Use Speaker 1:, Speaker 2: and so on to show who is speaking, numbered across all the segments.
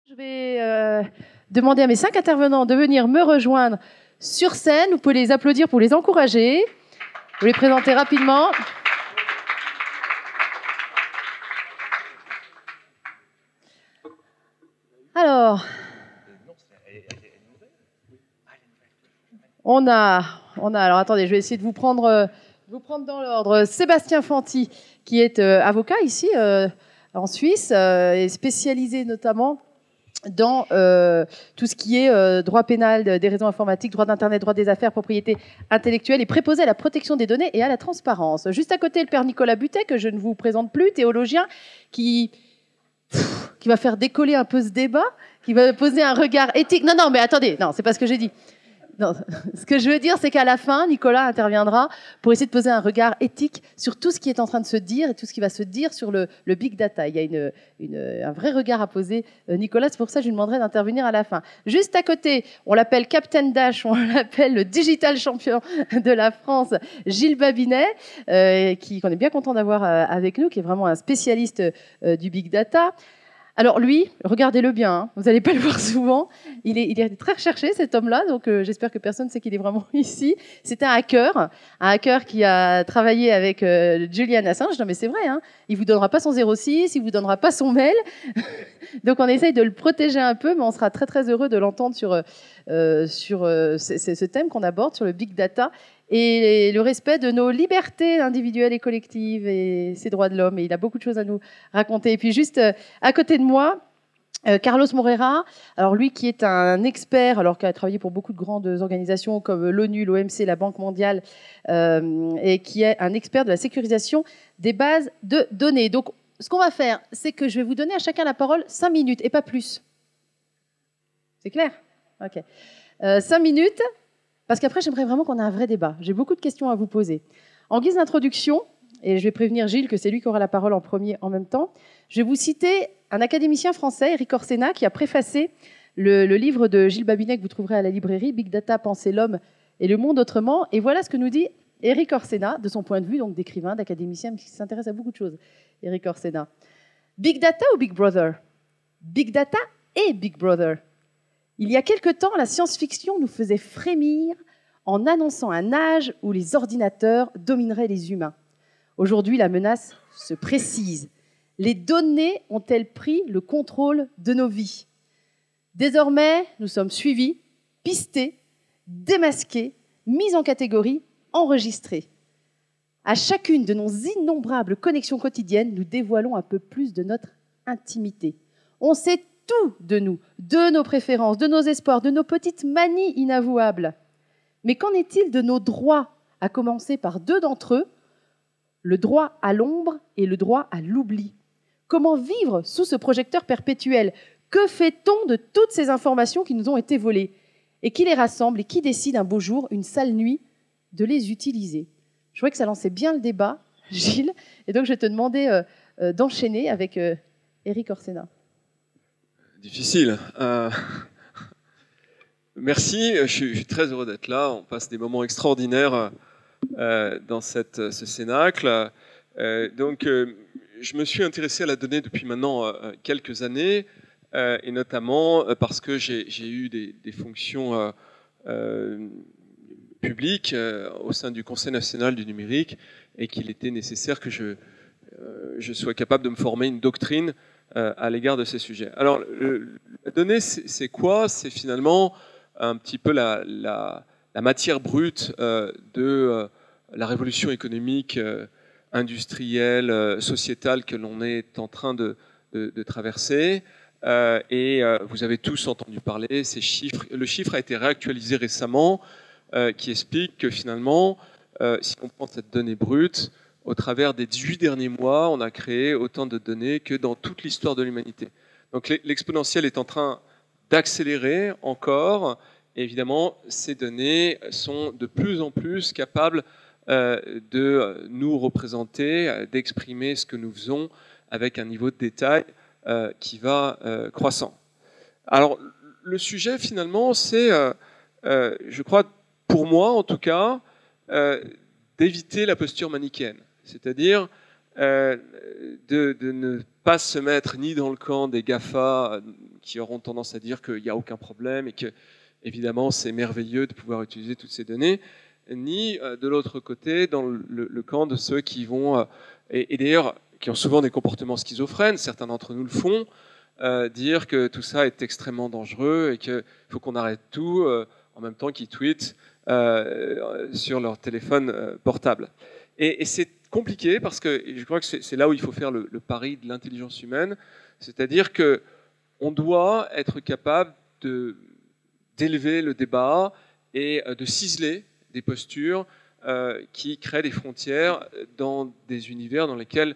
Speaker 1: Je vais demander à mes 5 intervenants de venir me rejoindre sur scène. Vous pouvez les applaudir pour les encourager. Vous les présenter rapidement. Alors, alors attendez, je vais essayer de vous prendre dans l'ordre. Sébastien Fanti, qui est avocat ici en Suisse, et spécialisé notamment dans tout ce qui est droit pénal des réseaux informatiques, droit d'Internet, droit des affaires, propriété intellectuelle et préposé à la protection des données et à la transparence. Juste à côté, le père Nicolas Butet, que je ne vous présente plus, théologien, qui va faire décoller un peu ce débat, qui va poser un regard éthique. Non, mais attendez, non, c'est pas ce que j'ai dit. Non, ce que je veux dire, c'est qu'à la fin, Nicolas interviendra pour essayer de poser un regard éthique sur tout ce qui est en train de se dire et tout ce qui va se dire sur le big data. Il y a un vrai regard à poser, Nicolas. C'est pour ça que je lui demanderai d'intervenir à la fin. Juste à côté, on l'appelle Captain Dash, on l'appelle le digital champion de la France, Gilles Babinet, qu'on est bien content d'avoir avec nous, qui est vraiment un spécialiste du big data. Alors lui, regardez-le bien, hein, vous n'allez pas le voir souvent, il est très recherché cet homme-là, donc j'espère que personne ne sait qu'il est vraiment ici. C'est un hacker qui a travaillé avec Julian Assange. Non mais c'est vrai, hein, il vous donnera pas son 06, il vous donnera pas son mail, donc on essaye de le protéger un peu, mais on sera très très heureux de l'entendre sur ce thème qu'on aborde, sur le big data, et le respect de nos libertés individuelles et collectives et ces droits de l'homme. Et il a beaucoup de choses à nous raconter. Et puis juste à côté de moi, Carlos Moreira, alors lui qui est un expert, alors qui a travaillé pour beaucoup de grandes organisations comme l'ONU, l'OMC, la Banque mondiale, et qui est un expert de la sécurisation des bases de données. Donc ce qu'on va faire, c'est que je vais vous donner à chacun la parole 5 minutes et pas plus. C'est clair ? Ok. 5 minutes. Parce qu'après, j'aimerais vraiment qu'on ait un vrai débat. J'ai beaucoup de questions à vous poser. En guise d'introduction, et je vais prévenir Gilles que c'est lui qui aura la parole en premier en même temps, je vais vous citer un académicien français, Éric Orsena, qui a préfacé le livre de Gilles Babinet que vous trouverez à la librairie, Big Data, penser l'homme et le monde autrement. Et voilà ce que nous dit Éric Orsena, de son point de vue, donc d'écrivain, d'académicien, qui s'intéresse à beaucoup de choses. Éric Orsena. Big Data ou Big Brother ? Big Data et Big Brother. Il y a quelque temps, la science-fiction nous faisait frémir en annonçant un âge où les ordinateurs domineraient les humains. Aujourd'hui, la menace se précise. Les données ont-elles pris le contrôle de nos vies ? Désormais, nous sommes suivis, pistés, démasqués, mis en catégorie, enregistrés. À chacune de nos innombrables connexions quotidiennes, nous dévoilons un peu plus de notre intimité. On sait tout de nous, de nos préférences, de nos espoirs, de nos petites manies inavouables. Mais qu'en est-il de nos droits, à commencer par 2 d'entre eux, le droit à l'ombre et le droit à l'oubli ? Comment vivre sous ce projecteur perpétuel ? Que fait-on de toutes ces informations qui nous ont été volées ? Et qui les rassemble et qui décide un beau jour, une sale nuit, de les utiliser ? Je trouvais que ça lançait bien le débat, Gilles, et donc je vais te demander d'enchaîner avec Éric Orsena.
Speaker 2: Difficile. Merci, je suis très heureux d'être là. On passe des moments extraordinaires dans ce cénacle. Je me suis intéressé à la donnée depuis maintenant quelques années, et notamment parce que j'ai eu des fonctions publiques au sein du Conseil national du numérique, et qu'il était nécessaire que je sois capable de me former une doctrine à l'égard de ces sujets. Alors, la donnée, c'est quoi ? C'est finalement un petit peu la matière brute de la révolution économique, industrielle, sociétale que l'on est en train de traverser. Vous avez tous entendu parler ces chiffres. Le chiffre a été réactualisé récemment, qui explique que finalement, si on prend cette donnée brute, au travers des 18 derniers mois, on a créé autant de données que dans toute l'histoire de l'humanité. Donc l'exponentiel est en train d'accélérer encore. Et évidemment, ces données sont de plus en plus capables de nous représenter, d'exprimer ce que nous faisons avec un niveau de détail qui va croissant. Alors, le sujet, finalement, c'est, je crois, pour moi en tout cas, d'éviter la posture manichéenne. C'est-à-dire de ne pas se mettre ni dans le camp des GAFA qui auront tendance à dire qu'il n'y a aucun problème et que, évidemment, c'est merveilleux de pouvoir utiliser toutes ces données, ni de l'autre côté dans le camp de ceux qui vont, et d'ailleurs qui ont souvent des comportements schizophrènes, certains d'entre nous le font, dire que tout ça est extrêmement dangereux et qu'il faut qu'on arrête tout en même temps qu'ils tweetent sur leur téléphone portable. Et c'est compliqué parce que je crois que c'est là où il faut faire le pari de l'intelligence humaine, c'est-à-dire qu'on doit être capable d'élever le débat et de ciseler des postures qui créent des frontières dans des univers dans lesquels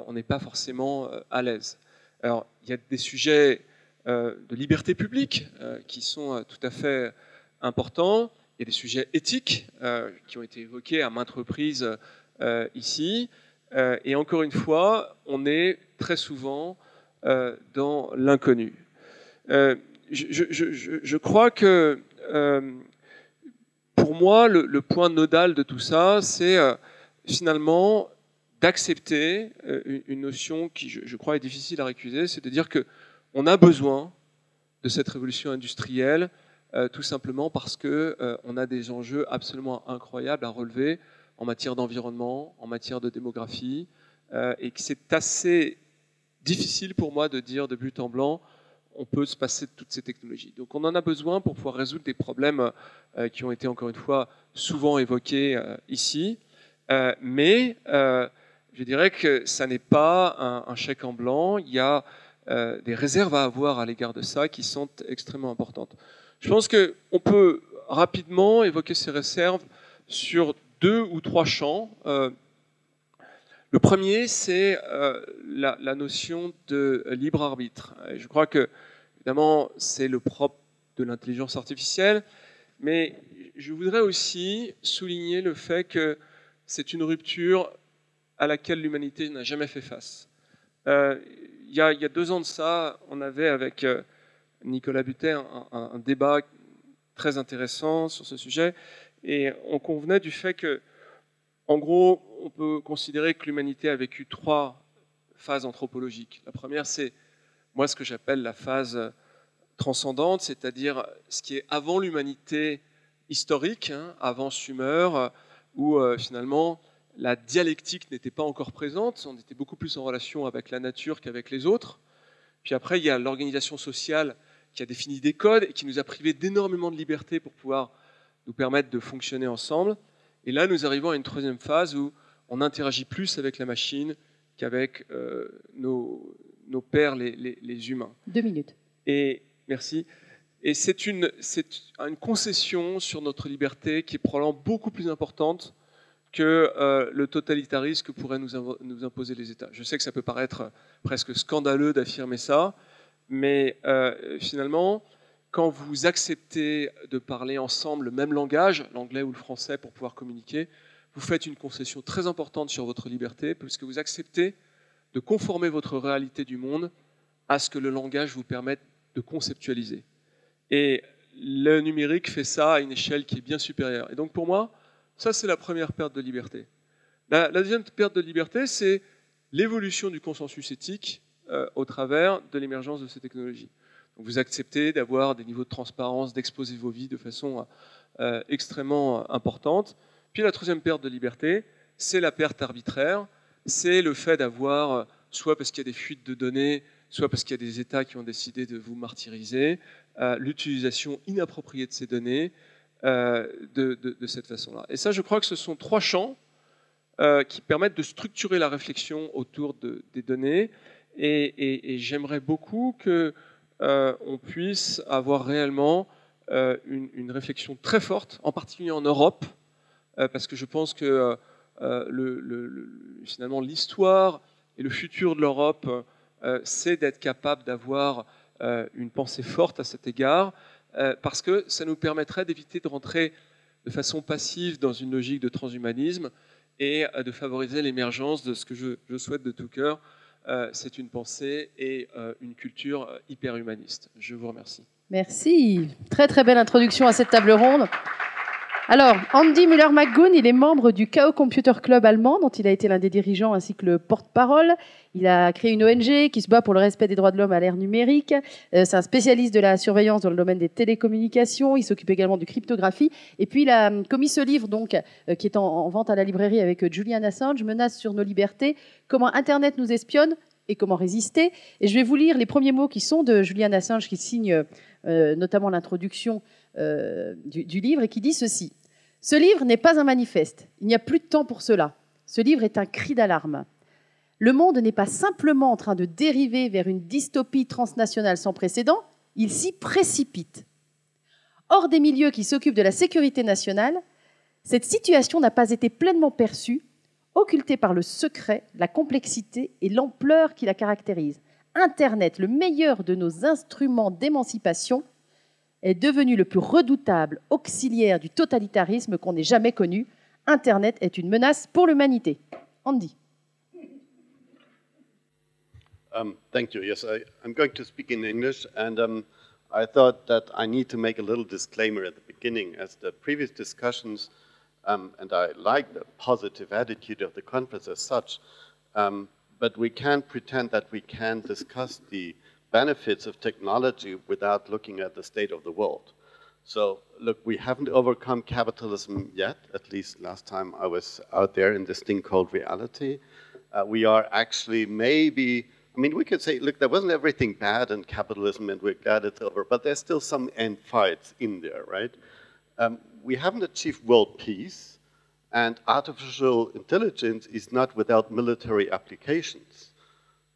Speaker 2: on n'est pas forcément à l'aise. Alors, il y a des sujets de liberté publique qui sont tout à fait importants. Il y a des sujets éthiques qui ont été évoqués à maintes reprises ici. Et encore une fois, on est très souvent dans l'inconnu. Je crois que pour moi, le point nodal de tout ça, c'est finalement d'accepter une notion qui, je crois, est difficile à récuser, c'est de dire qu'on a besoin de cette révolution industrielle tout simplement parce qu'on a des enjeux absolument incroyables à relever en matière d'environnement, en matière de démographie, et que c'est assez difficile pour moi de dire de but en blanc on peut se passer de toutes ces technologies. Donc on en a besoin pour pouvoir résoudre des problèmes qui ont été encore une fois souvent évoqués ici, mais je dirais que ça n'est pas un chèque en blanc, il y a des réserves à avoir à l'égard de ça qui sont extrêmement importantes. Je pense qu'on peut rapidement évoquer ces réserves sur 2 ou 3 champs. Le premier, c'est la notion de libre arbitre. Et je crois que, évidemment, c'est le propre de l'intelligence artificielle, mais je voudrais aussi souligner le fait que c'est une rupture à laquelle l'humanité n'a jamais fait face. Il y a 2 ans de ça, on avait avec Nicolas Butet un débat très intéressant sur ce sujet, et on convenait du fait que, en gros, on peut considérer que l'humanité a vécu 3 phases anthropologiques. La première, c'est moi ce que j'appelle la phase transcendante, c'est-à-dire ce qui est avant l'humanité historique, hein, avant Sumer, où finalement la dialectique n'était pas encore présente, on était beaucoup plus en relation avec la nature qu'avec les autres. Puis après, il y a l'organisation sociale qui a défini des codes et qui nous a privés d'énormément de liberté pour pouvoir nous permettre de fonctionner ensemble. Et là, nous arrivons à une 3e phase où on interagit plus avec la machine qu'avec nos pairs, les humains.
Speaker 1: 2 minutes.
Speaker 2: Et merci. Et c'est une concession sur notre liberté qui est probablement beaucoup plus importante que le totalitarisme que pourraient nous imposer les États. Je sais que ça peut paraître presque scandaleux d'affirmer ça, mais finalement, quand vous acceptez de parler ensemble le même langage, l'anglais ou le français, pour pouvoir communiquer, vous faites une concession très importante sur votre liberté, puisque vous acceptez de conformer votre réalité du monde à ce que le langage vous permette de conceptualiser. Et le numérique fait ça à une échelle qui est bien supérieure. Et donc pour moi, ça c'est la première perte de liberté. La deuxième perte de liberté, c'est l'évolution du consensus éthique au travers de l'émergence de ces technologies. Donc vous acceptez d'avoir des niveaux de transparence, d'exposer vos vies de façon extrêmement importante. Puis la troisième perte de liberté, c'est la perte arbitraire, c'est le fait d'avoir, soit parce qu'il y a des fuites de données, soit parce qu'il y a des États qui ont décidé de vous martyriser, l'utilisation inappropriée de ces données de cette façon-là. Et ça, je crois que ce sont 3 champs qui permettent de structurer la réflexion autour des données. Et j'aimerais beaucoup qu'on puisse avoir réellement une réflexion très forte, en particulier en Europe, parce que je pense que finalement l'histoire et le futur de l'Europe, c'est d'être capable d'avoir une pensée forte à cet égard, parce que ça nous permettrait d'éviter de rentrer de façon passive dans une logique de transhumanisme et de favoriser l'émergence de ce que je souhaite de tout cœur, c'est une pensée et une culture hyper humaniste. Je vous remercie.
Speaker 1: Merci. Très très belle introduction à cette table ronde. Alors, Andy Müller-McGoon, il est membre du Chaos Computer Club allemand, dont il a été l'un des dirigeants ainsi que le porte-parole. Il a créé une ONG qui se bat pour le respect des droits de l'homme à l'ère numérique. C'est un spécialiste de la surveillance dans le domaine des télécommunications. Il s'occupe également de cryptographie. Et puis, il a commis ce livre, donc, qui est en vente à la librairie avec Julian Assange, Menaces sur nos libertés, comment Internet nous espionne et comment résister. Et je vais vous lire les premiers mots qui sont de Julian Assange, qui signe notamment l'introduction du livre, et qui dit ceci. Ce livre n'est pas un manifeste. Il n'y a plus de temps pour cela. Ce livre est un cri d'alarme. Le monde n'est pas simplement en train de dériver vers une dystopie transnationale sans précédent, il s'y précipite. Hors des milieux qui s'occupent de la sécurité nationale, cette situation n'a pas été pleinement perçue, occultée par le secret, la complexité et l'ampleur qui la caractérise. Internet, le meilleur de nos instruments d'émancipation, est devenu le plus redoutable auxiliaire du totalitarisme qu'on ait jamais connu. Internet est une menace pour l'humanité. Andy.
Speaker 3: Thank you. Yes, I'm going to speak in English, and I thought that I need to make a little disclaimer at the beginning, as the previous discussions, and I like the positive attitude of the conference as such, but we can't pretend that we can discuss the benefits of technology without looking at the state of the world. So, look, we haven't overcome capitalism yet, at least last time I was out there in this thing called reality. We are actually maybe, I mean, we could say, look, there wasn't everything bad in capitalism and we're glad it's over, but there's still some end fights in there, right? We haven't achieved world peace, and artificial intelligence is not without military applications.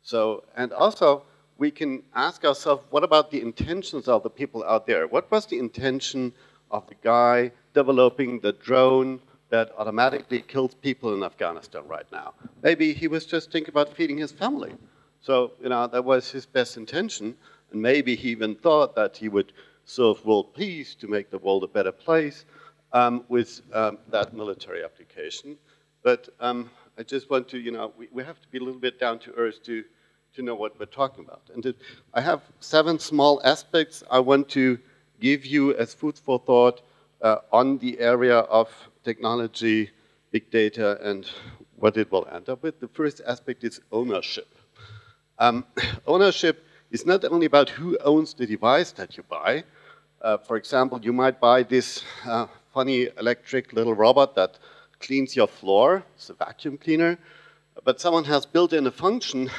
Speaker 3: So, and also, we can ask ourselves, what about the intentions of the people out there? What was the intention of the guy developing the drone that automatically kills people in Afghanistan right now? Maybe he was just thinking about feeding his family. So, you know, that was his best intention. And maybe he even thought that he would serve world peace to make the world a better place with that military application. But I just want to, you know, we have to be a little bit down to earth to know what we're talking about. And I have 7 small aspects I want to give you as food for thought on the area of technology, big data, and what it will end up with. The first aspect is ownership. Ownership is not only about who owns the device that you buy. For example, you might buy this funny electric little robot that cleans your floor. It's a vacuum cleaner. But someone has built in a function,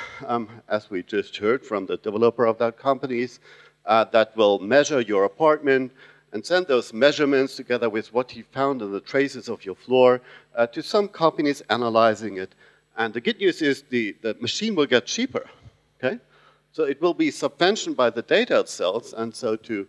Speaker 3: as we just heard from the developer of that company, that will measure your apartment and send those measurements together with what he found in the traces of your floor to some companies analyzing it. And the good news is the machine will get cheaper, okay? So it will be subventioned by the data itself, and so to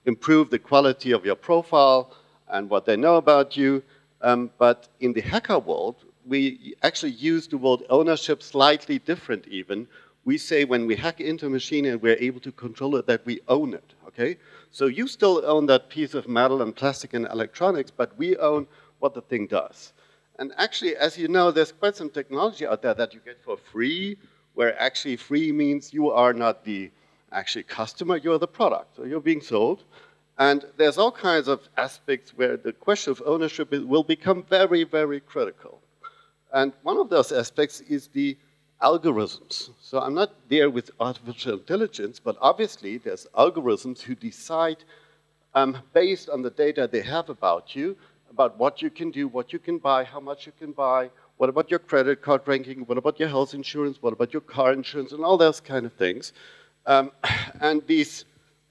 Speaker 3: improve the quality of your profile and what they know about you. But in the hacker world, we actually use the word ownership slightly different even. We say when we hack into a machine and we're able to control it, that we own it, okay? So you still own that piece of metal and plastic and electronics, but we own what the thing does. And actually, as you know, there's quite some technology out there that you get for free, where actually free means you are not the actually customer, you're the product, so you're being sold. And there's all kinds of aspects where the question of ownership will become very, very critical. And one of those aspects is the algorithms. So I'm not there with artificial intelligence, but obviously there's algorithms who decide based on the data they have about you, about what you can do, what you can buy, how much you can buy, what about your credit card ranking, what about your health insurance, what about your car insurance, and all those kind of things. And these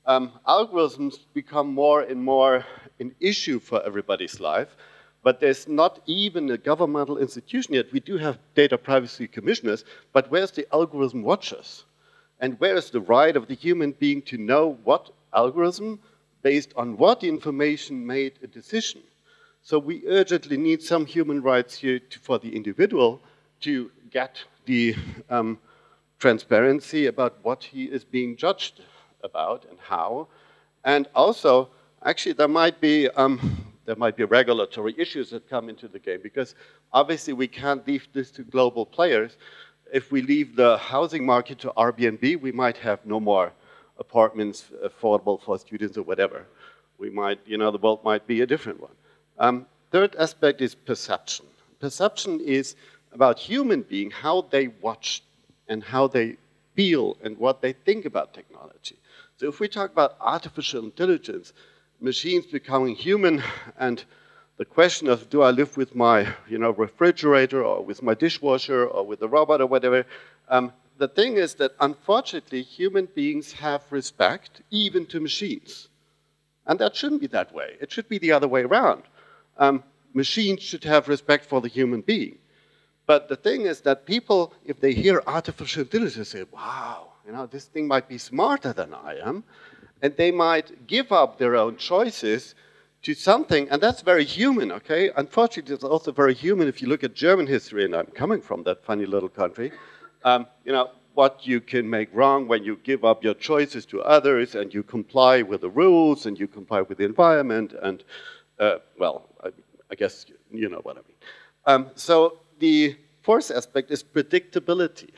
Speaker 3: algorithms become more and more an issue for everybody's life. But there's not even a governmental institution yet. We do have data privacy commissioners, but where's the algorithm watchers? And where is the right of the human being to know what algorithm, based on what information, made a decision? So we urgently need some human rights here for the individual to get the transparency about what he is being judged about and how. And also, actually, there might be regulatory issues that come into the game, because obviously we can't leave this to global players. If we leave the housing market to Airbnb, we might have no more apartments affordable for students or whatever. We might, you know, the world might be a different one. Third aspect is perception. Perception is about human being, how they watch and how they feel and what they think about technology. So if we talk about artificial intelligence, machines becoming human, and the question of do I live with my, you know, refrigerator or with my dishwasher or with a robot or whatever, the thing is that unfortunately human beings have respect even to machines. And that shouldn't be that way. It should be the other way around. Machines should have respect for the human being. But the thing is that people, if they hear artificial intelligence, say, wow, you know, this thing might be smarter than I am. And they might give up their own choices to something, and that's very human, okay? Unfortunately, it's also very human if you look at German history, and I'm coming from that funny little country, you know, what you can make wrong when you give up your choices to others and you comply with the rules and you comply with the environment and, well, I guess you know what I mean. So the fourth aspect is predictability.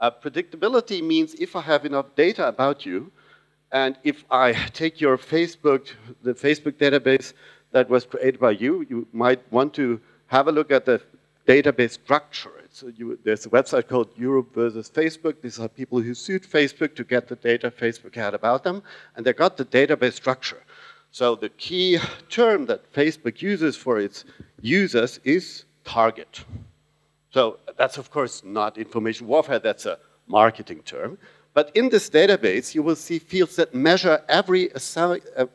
Speaker 3: Predictability means if I have enough data about you, and if I take your Facebook, the Facebook database that was created by you, you might want to have a look at the database structure. So there's a website called Europe versus Facebook. These are people who sued Facebook to get the data Facebook had about them, and they got the database structure. So the key term that Facebook uses for its users is target. So that's, of course, not information warfare. That's a marketing term. But in this database, you will see fields that measure every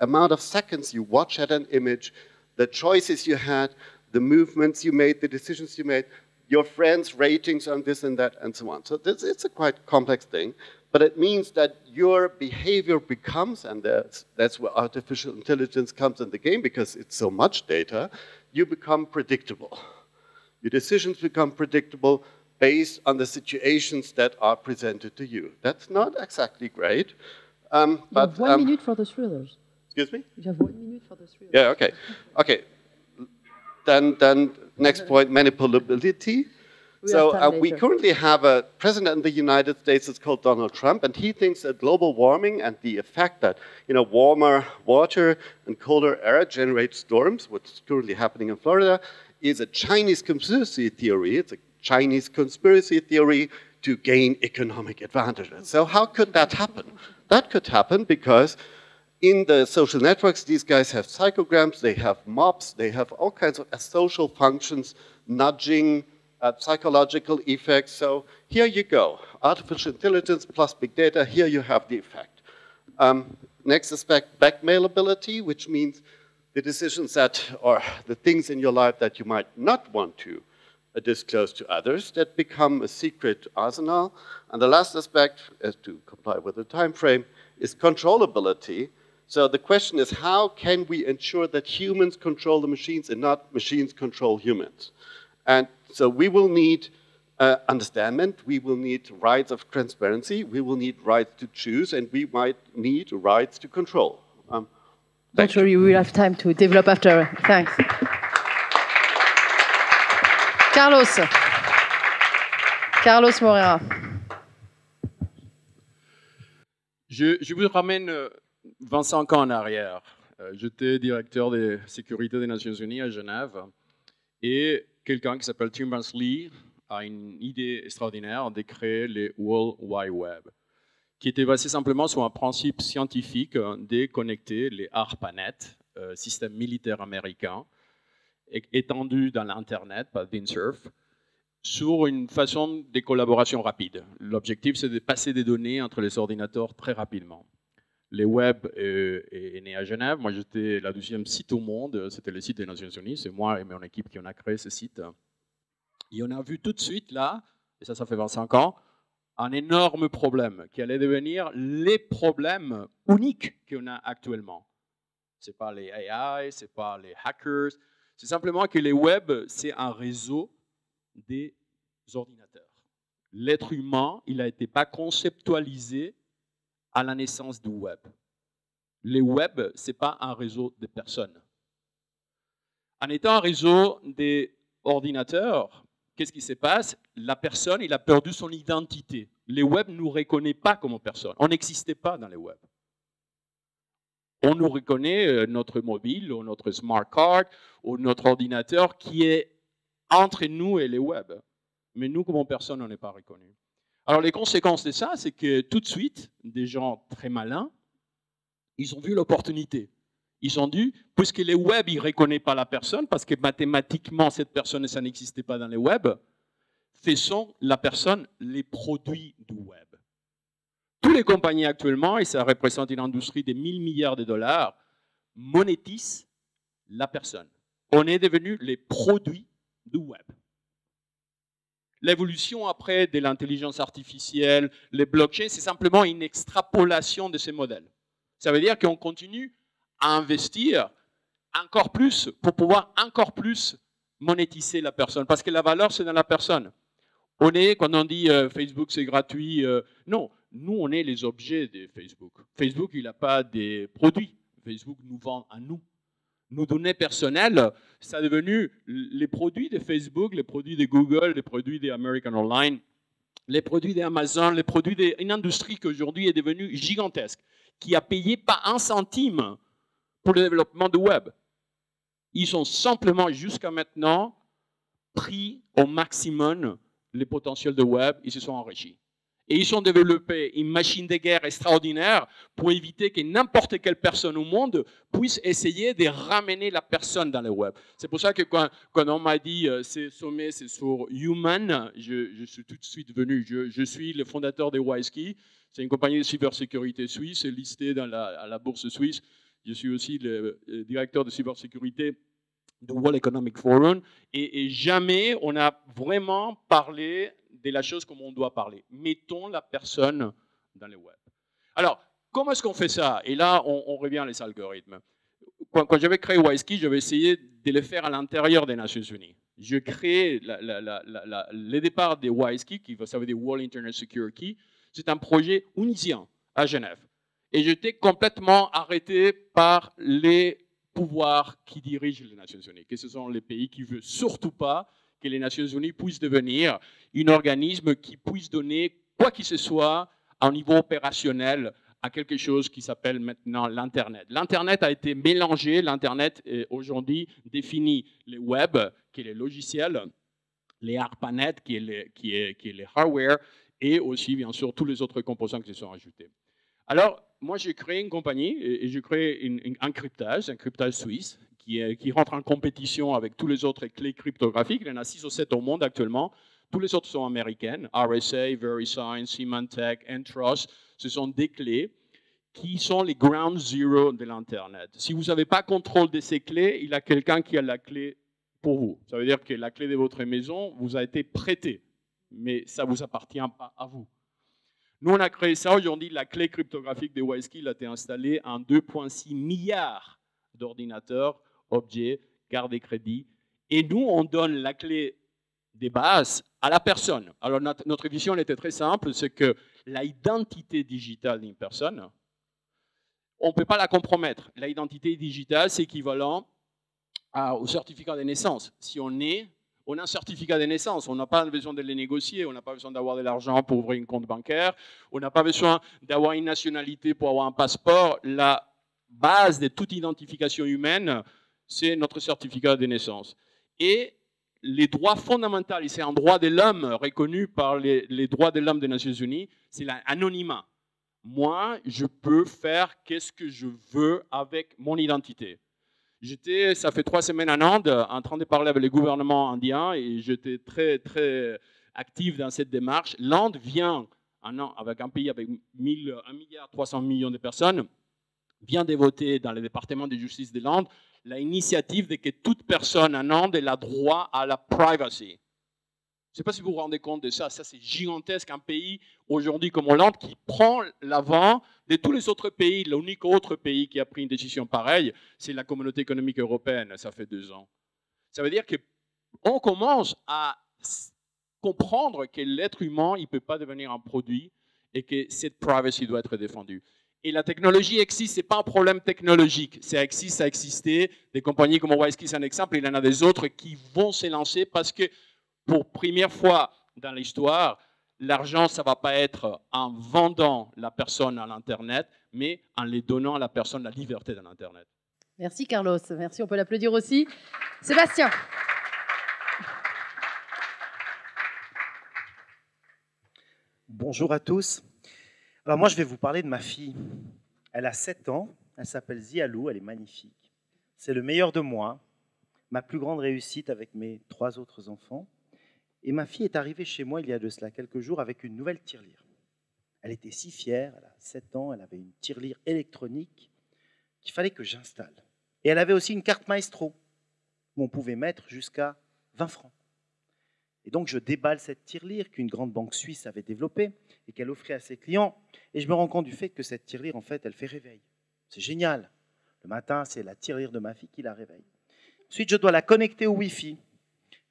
Speaker 3: amount of seconds you watch at an image, the choices you had, the movements you made, the decisions you made, your friends' ratings on this and that, and so on. So it's a quite complex thing, but it means that your behavior becomes, and that's where artificial intelligence comes in the game, because it's so much data, you become predictable. Your decisions become predictable based on the situations that are presented to you. That's not exactly great. But
Speaker 1: you have 1 minute for the thrillers.
Speaker 3: Excuse me?
Speaker 1: You have 1 minute for the thrillers.
Speaker 3: Yeah, okay. Okay. Then next point, manipulability. So we currently have a president in the United States that's called Donald Trump, and he thinks that global warming and the effect that, you know, warmer water and colder air generate storms, what's currently happening in Florida, is a Chinese conspiracy theory. It's a Chinese conspiracy theory to gain economic advantages. So how could that happen? That could happen because in the social networks, these guys have psychograms, they have mobs, they have all kinds of social functions, nudging, psychological effects. So here you go, artificial intelligence plus big data, here you have the effect. Next aspect, blackmailability, which means the decisions that, or the things in your life that you might not want to disclose to others, that become a secret arsenal. And the last aspect, as to comply with the time frame, is controllability. So the question is, how can we ensure that humans control the machines and not machines control humans? And so we will need understanding, we will need rights of transparency, we will need rights to choose, and we might need rights to control.
Speaker 1: Don't worry, we will have time to develop after. Thanks. Carlos Moreira.
Speaker 4: Je vous ramène 25 ans en arrière. J'étais directeur de sécurité des Nations Unies à Genève et quelqu'un qui s'appelle Tim Berners-Lee a une idée extraordinaire de créer le World Wide Web, qui était basé simplement sur un principe scientifique de connecter les ARPANET, système militaire américain, étendu dans l'Internet par d'INSURF, sur une façon de collaboration rapide. L'objectif, c'est de passer des données entre les ordinateurs très rapidement. Le web est né à Genève. Moi, j'étais la 12e site au monde. C'était le site des Nations Unies. C'est moi et mon équipe qui on a créé ce site. Et on a vu tout de suite là, et ça fait 25 ans, un énorme problème qui allait devenir les problèmes uniques qu'on a actuellement. Ce n'est pas les AI, ce n'est pas les hackers. C'est simplement que le web, c'est un réseau des ordinateurs. L'être humain, il n'a été pas conceptualisé à la naissance du web. Le web, ce n'est pas un réseau de personnes. En étant un réseau des ordinateurs, qu'est-ce qui se passe? La personne, il a perdu son identité. Le web ne nous reconnaît pas comme personne. On n'existait pas dans le web. On nous reconnaît notre mobile, ou notre smart card, ou notre ordinateur qui est entre nous et le web. Mais nous, comme personne, on n'est pas reconnus. Alors, les conséquences de ça, c'est que tout de suite, des gens très malins, ils ont vu l'opportunité. Ils ont dit, puisque le web, il ne reconnaît pas la personne, parce que mathématiquement, cette personne, ça n'existait pas dans le web, faisons la personne les produits du web. Toutes les compagnies actuellement, et ça représente une industrie de 1000 milliards de dollars, monétisent la personne. On est devenu les produits du web. L'évolution après de l'intelligence artificielle, les blockchains, c'est simplement une extrapolation de ces modèles. Ça veut dire qu'on continue à investir encore plus pour pouvoir encore plus monétiser la personne. Parce que la valeur, c'est dans la personne. Quand on dit Facebook, c'est gratuit, non, nous, on est les objets de Facebook. Facebook, il n'a pas des produits. Facebook nous vend à nous. Nos données personnelles, ça est devenu les produits de Facebook, les produits de Google, les produits d'American Online, les produits d'Amazon, les produits d'une industrie qui aujourd'hui est devenue gigantesque, qui a payé pas un centime pour le développement du web. Ils ont simplement, jusqu'à maintenant, pris au maximum les potentiels de web, ils se sont enrichis. Et ils ont développé une machine de guerre extraordinaire pour éviter que n'importe quelle personne au monde puisse essayer de ramener la personne dans le web. C'est pour ça que quand on m'a dit ce sommet, c'est sur Human, je suis tout de suite venu. Je suis le fondateur de WiseKey. C'est une compagnie de cybersécurité suisse, listée à la bourse suisse. Je suis aussi le directeur de cybersécurité du World Economic Forum. Et jamais on a vraiment parlé de la chose comme on doit parler. Mettons la personne dans le web. Alors, comment est-ce qu'on fait ça? Et là, on revient à les algorithmes. Quand j'avais créé WiseKey, j'avais essayé de le faire à l'intérieur des Nations Unies. Je crée le départ de WiseKey, qui ça veut dire World Internet Secure Key. C'est un projet onusien à Genève. Et j'étais complètement arrêté par les pouvoirs qui dirigent les Nations Unies, que ce sont les pays qui ne veulent surtout pas que les Nations Unies puissent devenir un organisme qui puisse donner quoi que ce soit à un niveau opérationnel à quelque chose qui s'appelle maintenant l'Internet. L'Internet a été mélangé, l'Internet aujourd'hui définit le web, qui est les logiciels, les ARPANET, qui est les hardware, et aussi, bien sûr, tous les autres composants qui se sont ajoutés. Alors, moi, j'ai créé une compagnie et j'ai créé un cryptage suisse, qui rentre en compétition avec tous les autres clés cryptographiques. Il y en a 6 ou 7 au monde actuellement. Tous les autres sont américaines. RSA, VeriSign, Symantec, Entrust. Ce sont des clés qui sont les ground zero de l'Internet. Si vous n'avez pas contrôle de ces clés, il y a quelqu'un qui a la clé pour vous. Ça veut dire que la clé de votre maison vous a été prêtée, mais ça ne vous appartient pas à vous. Nous, on a créé ça. Aujourd'hui, la clé cryptographique de WiseKey a été installée en 2,6 milliards d'ordinateurs, objets, cartes de crédit. Et nous, on donne la clé des bases à la personne. Alors, notre vision elle était très simple, c'est que l'identité digitale d'une personne, on ne peut pas la compromettre. L'identité digitale, c'est équivalent au certificat de naissance. Si on a un certificat de naissance, on n'a pas besoin de les négocier, on n'a pas besoin d'avoir de l'argent pour ouvrir un compte bancaire, on n'a pas besoin d'avoir une nationalité pour avoir un passeport. La base de toute identification humaine, c'est notre certificat de naissance. Et les droits fondamentaux, et c'est un droit de l'homme reconnu par les droits de l'homme des Nations Unies, c'est l'anonymat. Moi, je peux faire qu'est-ce que je veux avec mon identité. Ça fait 3 semaines en Inde, en train de parler avec le gouvernement indien, et j'étais très, très actif dans cette démarche. L'Inde vient, avec un pays avec 1,3 milliard de personnes, vient de voter dans le département de justice de l'Inde l'initiative de que toute personne en Inde ait droit à la privacy. Je ne sais pas si vous vous rendez compte de ça. Ça, c'est gigantesque. Un pays, aujourd'hui comme Hollande, qui prend l'avant de tous les autres pays. L'unique autre pays qui a pris une décision pareille, c'est la Communauté économique européenne. Ça fait 2 ans. Ça veut dire qu'on commence à comprendre que l'être humain, il ne peut pas devenir un produit et que cette privacy doit être défendue. Et la technologie existe, ce n'est pas un problème technologique. Ça existe, ça a existé. Des compagnies comme WiseKey, c'est un exemple. Il y en a des autres qui vont se lancer parce que pour première fois dans l'histoire, l'argent, ça ne va pas être en vendant la personne à l'Internet, mais en les donnant à la personne la liberté dans Internet.
Speaker 1: Merci Carlos, merci, on peut l'applaudir aussi. Sébastien.
Speaker 5: Bonjour à tous. Alors moi, je vais vous parler de ma fille. Elle a 7 ans, elle s'appelle Zialou, elle est magnifique. C'est le meilleur de moi, ma plus grande réussite avec mes 3 autres enfants. Et ma fille est arrivée chez moi il y a de cela quelques jours avec une nouvelle tirelire. Elle était si fière, elle a 7 ans, elle avait une tirelire électronique qu'il fallait que j'installe. Et elle avait aussi une carte Maestro où on pouvait mettre jusqu'à 20 francs. Et donc je déballe cette tirelire qu'une grande banque suisse avait développée et qu'elle offrait à ses clients. Et je me rends compte du fait que cette tirelire, en fait, elle fait réveil. C'est génial. Le matin, c'est la tirelire de ma fille qui la réveille. Ensuite, je dois la connecter au Wi-Fi.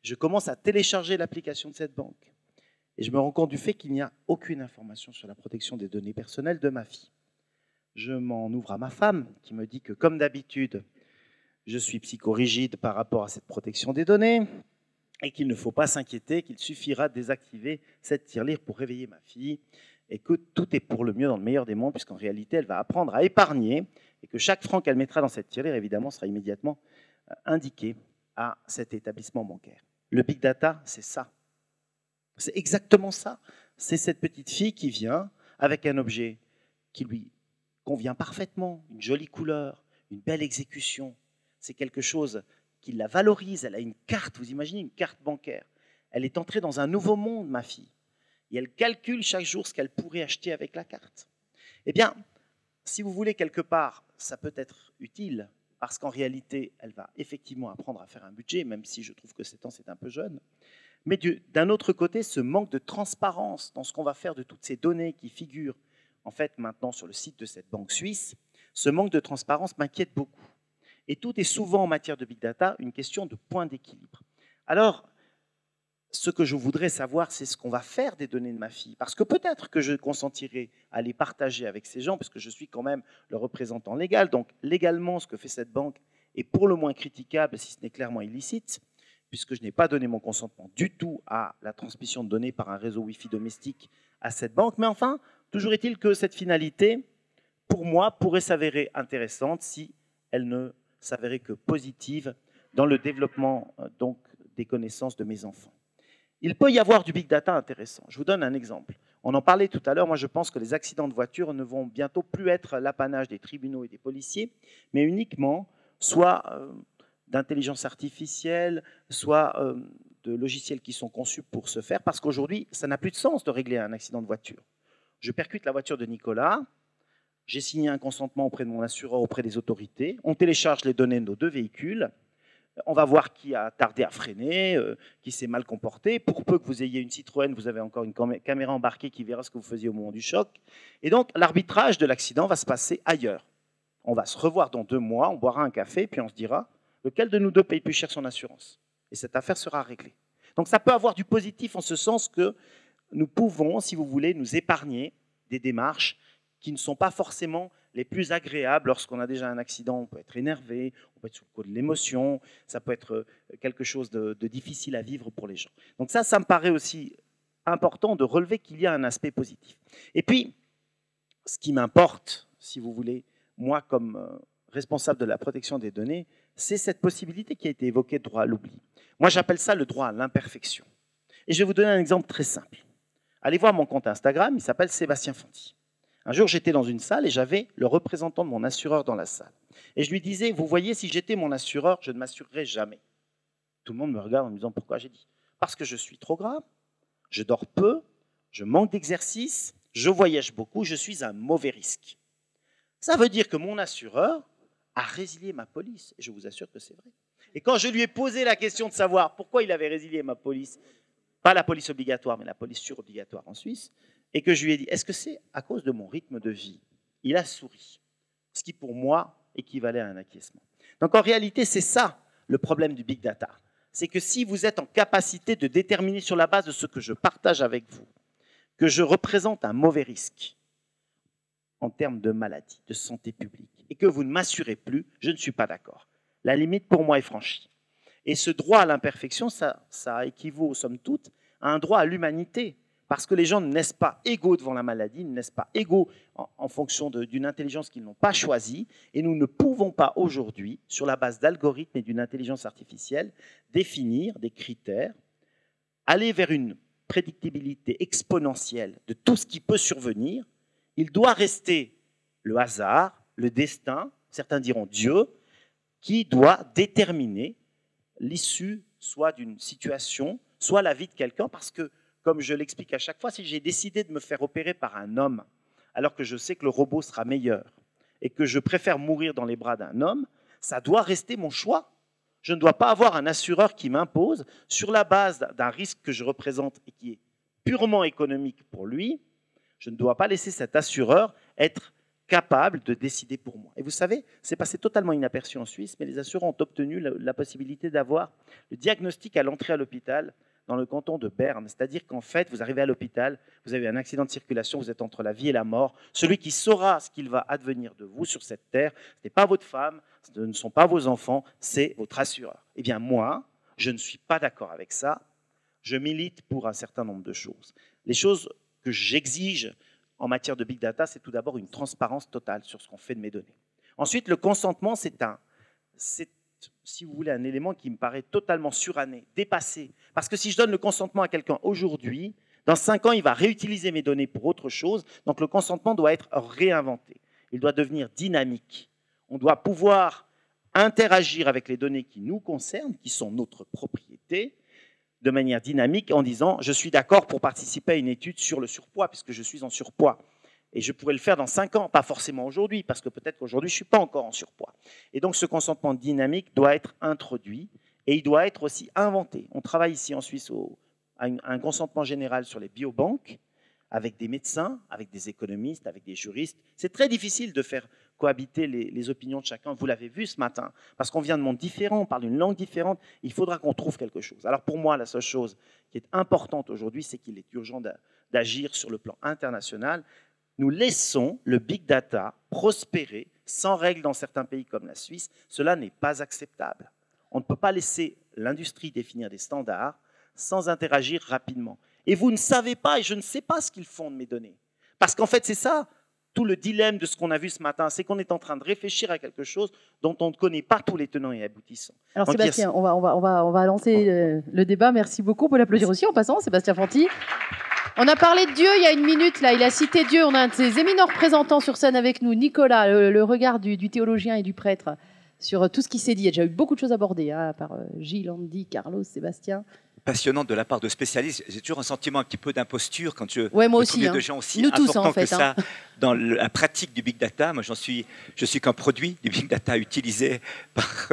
Speaker 5: Je commence à télécharger l'application de cette banque. Et je me rends compte du fait qu'il n'y a aucune information sur la protection des données personnelles de ma fille. Je m'en ouvre à ma femme qui me dit que, comme d'habitude, je suis psychorigide par rapport à cette protection des données et qu'il ne faut pas s'inquiéter, qu'il suffira de désactiver cette tirelire pour réveiller ma fille et que tout est pour le mieux dans le meilleur des mondes puisqu'en réalité, elle va apprendre à épargner et que chaque franc qu'elle mettra dans cette tirelire, évidemment, sera immédiatement indiqué à cet établissement bancaire. Le big data, c'est ça. C'est exactement ça. C'est cette petite fille qui vient avec un objet qui lui convient parfaitement, une jolie couleur, une belle exécution. C'est quelque chose qui la valorise. Elle a une carte, vous imaginez, une carte bancaire. Elle est entrée dans un nouveau monde, ma fille. Et elle calcule chaque jour ce qu'elle pourrait acheter avec la carte. Eh bien, si vous voulez, quelque part, ça peut être utile, parce qu'en réalité, elle va effectivement apprendre à faire un budget, même si je trouve que 7 ans, c'est un peu jeune. Mais d'un autre côté, ce manque de transparence dans ce qu'on va faire de toutes ces données qui figurent en fait maintenant sur le site de cette banque suisse, ce manque de transparence m'inquiète beaucoup. Et tout est souvent en matière de big data une question de point d'équilibre. Alors, ce que je voudrais savoir, c'est ce qu'on va faire des données de ma fille. Parce que peut-être que je consentirai à les partager avec ces gens, parce que je suis quand même le représentant légal. Donc, légalement, ce que fait cette banque est pour le moins critiquable, si ce n'est clairement illicite, puisque je n'ai pas donné mon consentement du tout à la transmission de données par un réseau Wi-Fi domestique à cette banque. Mais enfin, toujours est-il que cette finalité, pour moi, pourrait s'avérer intéressante si elle ne s'avérait que positive dans le développement donc, des connaissances de mes enfants. Il peut y avoir du big data intéressant. Je vous donne un exemple. On en parlait tout à l'heure. Moi, je pense que les accidents de voiture ne vont bientôt plus être l'apanage des tribunaux et des policiers, mais uniquement soit d'intelligence artificielle, soit de logiciels qui sont conçus pour ce faire, parce qu'aujourd'hui, ça n'a plus de sens de régler un accident de voiture. Je percute la voiture de Nicolas, j'ai signé un consentement auprès de mon assureur, auprès des autorités, on télécharge les données de nos 2 véhicules, on va voir qui a tardé à freiner, qui s'est mal comporté. Pour peu que vous ayez une Citroën, vous avez encore une caméra embarquée qui verra ce que vous faisiez au moment du choc. Et donc, l'arbitrage de l'accident va se passer ailleurs. On va se revoir dans 2 mois, on boira un café, puis on se dira lequel de nous 2 paye plus cher son assurance. Et cette affaire sera réglée. Donc, ça peut avoir du positif en ce sens que nous pouvons, si vous voulez, nous épargner des démarches qui ne sont pas forcément les plus agréables. Lorsqu'on a déjà un accident, on peut être énervé, on peut être sous le coup de l'émotion, ça peut être quelque chose de difficile à vivre pour les gens. Donc ça me paraît aussi important de relever qu'il y a un aspect positif. Et puis, ce qui m'importe, si vous voulez, moi comme responsable de la protection des données, c'est cette possibilité qui a été évoquée de droit à l'oubli. Moi, j'appelle ça le droit à l'imperfection. Et je vais vous donner un exemple très simple. Allez voir mon compte Instagram, il s'appelle Sébastien Fanti. Un jour, j'étais dans une salle et j'avais le représentant de mon assureur dans la salle. Et je lui disais, vous voyez, si j'étais mon assureur, je ne m'assurerais jamais. Tout le monde me regarde en me disant, pourquoi? J'ai dit, parce que je suis trop gras, je dors peu, je manque d'exercice, je voyage beaucoup, je suis un mauvais risque. Ça veut dire que mon assureur a résilié ma police. Et je vous assure que c'est vrai. Et quand je lui ai posé la question de savoir pourquoi il avait résilié ma police, pas la police obligatoire, mais la police surobligatoire en Suisse, et que je lui ai dit, est-ce que c'est à cause de mon rythme de vie? Il a souri, ce qui pour moi équivalait à un acquiescement. Donc en réalité, c'est ça le problème du big data. C'est que si vous êtes en capacité de déterminer sur la base de ce que je partage avec vous, que je représente un mauvais risque en termes de maladie, de santé publique, et que vous ne m'assurez plus, je ne suis pas d'accord. La limite pour moi est franchie. Et ce droit à l'imperfection, ça équivaut, somme toute, à un droit à l'humanité. Parce que les gens ne naissent pas égaux devant la maladie, ne naissent pas égaux en fonction d'une intelligence qu'ils n'ont pas choisie. Et nous ne pouvons pas aujourd'hui, sur la base d'algorithmes et d'une intelligence artificielle, définir des critères, aller vers une prédictibilité exponentielle de tout ce qui peut survenir. Il doit rester le hasard, le destin, certains diront Dieu, qui doit déterminer l'issue soit d'une situation, soit la vie de quelqu'un, parce que, comme je l'explique à chaque fois, si j'ai décidé de me faire opérer par un homme, alors que je sais que le robot sera meilleur, et que je préfère mourir dans les bras d'un homme, ça doit rester mon choix. Je ne dois pas avoir un assureur qui m'impose, sur la base d'un risque que je représente et qui est purement économique pour lui, je ne dois pas laisser cet assureur être capable de décider pour moi. Et vous savez, c'est passé totalement inaperçu en Suisse, mais les assureurs ont obtenu la possibilité d'avoir le diagnostic à l'entrée à l'hôpital dans le canton de Berne. C'est-à-dire qu'en fait, vous arrivez à l'hôpital, vous avez un accident de circulation, vous êtes entre la vie et la mort. Celui qui saura ce qu'il va advenir de vous sur cette terre, ce n'est pas votre femme, ce ne sont pas vos enfants, c'est votre assureur. Eh bien moi, je ne suis pas d'accord avec ça. Je milite pour un certain nombre de choses. Les choses que j'exige en matière de big data, c'est tout d'abord une transparence totale sur ce qu'on fait de mes données. Ensuite, le consentement, c'est si vous voulez, un élément qui me paraît totalement suranné, dépassé. Parce que si je donne le consentement à quelqu'un aujourd'hui, dans 5 ans, il va réutiliser mes données pour autre chose. Donc le consentement doit être réinventé. Il doit devenir dynamique. On doit pouvoir interagir avec les données qui nous concernent, qui sont notre propriété, de manière dynamique en disant « je suis d'accord pour participer à une étude sur le surpoids, puisque je suis en surpoids ». Et je pourrais le faire dans 5 ans, pas forcément aujourd'hui, parce que peut-être qu'aujourd'hui, je ne suis pas encore en surpoids. Et donc, ce consentement dynamique doit être introduit et il doit être aussi inventé. On travaille ici en Suisse à un consentement général sur les biobanques, avec des médecins, avec des économistes, avec des juristes. C'est très difficile de faire cohabiter les opinions de chacun. Vous l'avez vu ce matin, parce qu'on vient de mondes différents, on parle d'une langue différente. Il faudra qu'on trouve quelque chose. Alors pour moi, la seule chose qui est importante aujourd'hui, c'est qu'il est urgent d'agir sur le plan international. Nous laissons le big data prospérer sans règles dans certains pays comme la Suisse. Cela n'est pas acceptable. On ne peut pas laisser l'industrie définir des standards sans interagir rapidement. Et vous ne savez pas, et je ne sais pas ce qu'ils font de mes données. Parce qu'en fait, c'est ça, tout le dilemme de ce qu'on a vu ce matin, c'est qu'on est en train de réfléchir à quelque chose dont on ne connaît pas tous les tenants et aboutissants.
Speaker 1: Alors donc, Sébastien, on va lancer le débat. Merci beaucoup. On peut l'applaudir aussi en passant, Sébastien Fanti. On a parlé de Dieu il y a une minute, là. Il a cité Dieu. On a un de ses éminents représentants sur scène avec nous, Nicolas, le regard du théologien et du prêtre sur tout ce qui s'est dit. Il y a déjà eu beaucoup de choses abordées par Gilles, Andy, Carlos, Sébastien.
Speaker 6: Passionnante de la part de spécialistes. J'ai toujours un sentiment un petit peu d'imposture quand je
Speaker 1: moi aussi,
Speaker 6: de gens aussi
Speaker 1: nous
Speaker 6: importants
Speaker 1: tous, en fait,
Speaker 6: que ça dans la pratique du big data. Moi, je suis qu'un produit du big data utilisé par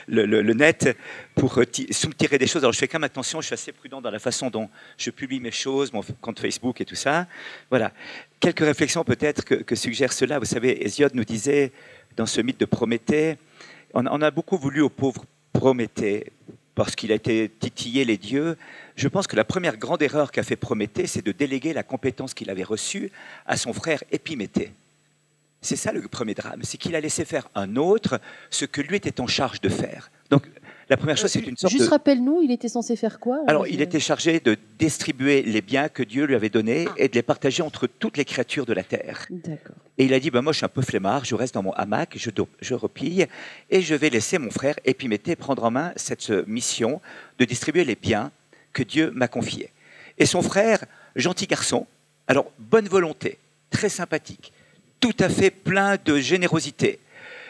Speaker 6: le net pour soutirer des choses. Alors, je fais quand même attention, je suis assez prudent dans la façon dont je publie mes choses, mon compte Facebook et tout ça. Voilà. Quelques réflexions peut-être que suggère cela. Vous savez, Hésiode nous disait dans ce mythe de Prométhée, on a beaucoup voulu au pauvre Prométhée, parce qu'il a été titillé les dieux. Je pense que la première grande erreur qu'a fait Prométhée, c'est de déléguer la compétence qu'il avait reçue à son frère Épiméthée. C'est ça le premier drame, c'est qu'il a laissé faire un autre ce que lui était en charge de faire. Donc, la première chose, c'est une sorte
Speaker 1: Juste rappelle-nous, il était censé faire quoi?
Speaker 6: Alors, il était chargé de distribuer les biens que Dieu lui avait donnés et de les partager entre toutes les créatures de la terre.
Speaker 1: D'accord.
Speaker 6: Et il a dit, moi je suis un peu flemmard, je reste dans mon hamac, je replie, et je vais laisser mon frère Épiméthée prendre en main cette mission de distribuer les biens que Dieu m'a confiés. Et son frère, gentil garçon, alors bonne volonté, très sympathique, tout à fait plein de générosité,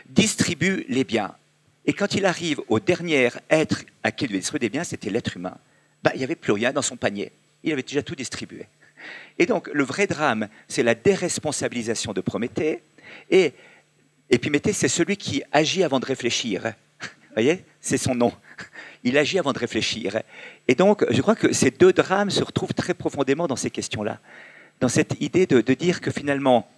Speaker 6: distribue les biens. Et quand il arrive au dernier être à qui il devait distribuer des biens, c'était l'être humain, il n'y avait plus rien dans son panier. Il avait déjà tout distribué. Et donc, le vrai drame, c'est la déresponsabilisation de Prométhée. Et Épiméthée, c'est celui qui agit avant de réfléchir. Vous voyez, c'est son nom. Il agit avant de réfléchir. Et donc, je crois que ces deux drames se retrouvent très profondément dans ces questions-là. Dans cette idée de dire que finalement,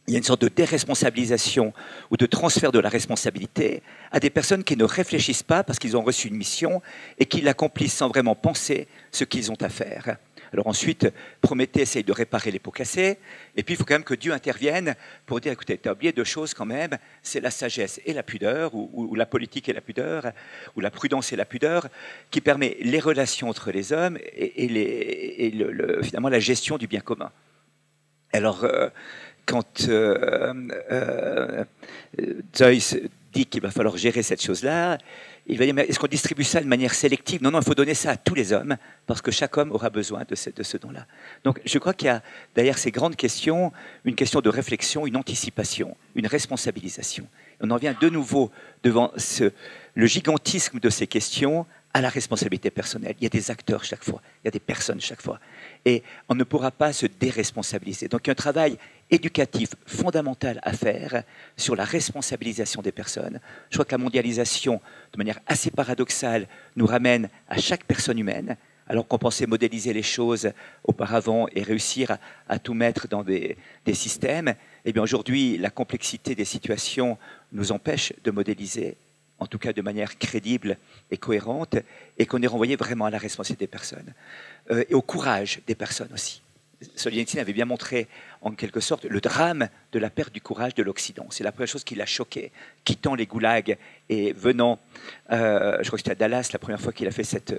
Speaker 6: il y a une sorte de déresponsabilisation ou de transfert de la responsabilité à des personnes qui ne réfléchissent pas parce qu'ils ont reçu une mission et qui l'accomplissent sans vraiment penser ce qu'ils ont à faire. Alors ensuite, Prométhée essaye de réparer les pots cassés, et puis il faut quand même que Dieu intervienne pour dire, écoutez, tu as oublié deux choses quand même, c'est la sagesse et la pudeur, ou la politique et la pudeur, ou la prudence et la pudeur, qui permet les relations entre les hommes et finalement la gestion du bien commun. Alors, quand Zeus dit qu'il va falloir gérer cette chose-là, il va dire, mais est-ce qu'on distribue ça de manière sélective? Non, non, il faut donner ça à tous les hommes, parce que chaque homme aura besoin de ce don-là. Donc je crois qu'il y a derrière ces grandes questions, une question de réflexion, une anticipation, une responsabilisation. On en vient de nouveau devant le gigantisme de ces questions à la responsabilité personnelle. Il y a des acteurs chaque fois, il y a des personnes chaque fois. Et on ne pourra pas se déresponsabiliser. Donc il y a un travail éducatif fondamental à faire sur la responsabilisation des personnes. Je crois que la mondialisation, de manière assez paradoxale, nous ramène à chaque personne humaine, alors qu'on pensait modéliser les choses auparavant et réussir à tout mettre dans des systèmes. Eh bien aujourd'hui, la complexité des situations nous empêche de modéliser, en tout cas de manière crédible et cohérente, et qu'on est renvoyé vraiment à la responsabilité des personnes. Et au courage des personnes aussi. Solzhenitsyn avait bien montré, en quelque sorte, le drame de la perte du courage de l'Occident. C'est la première chose qui l'a choqué, quittant les goulags et venant, je crois que c'était à Dallas la première fois qu'il a fait cette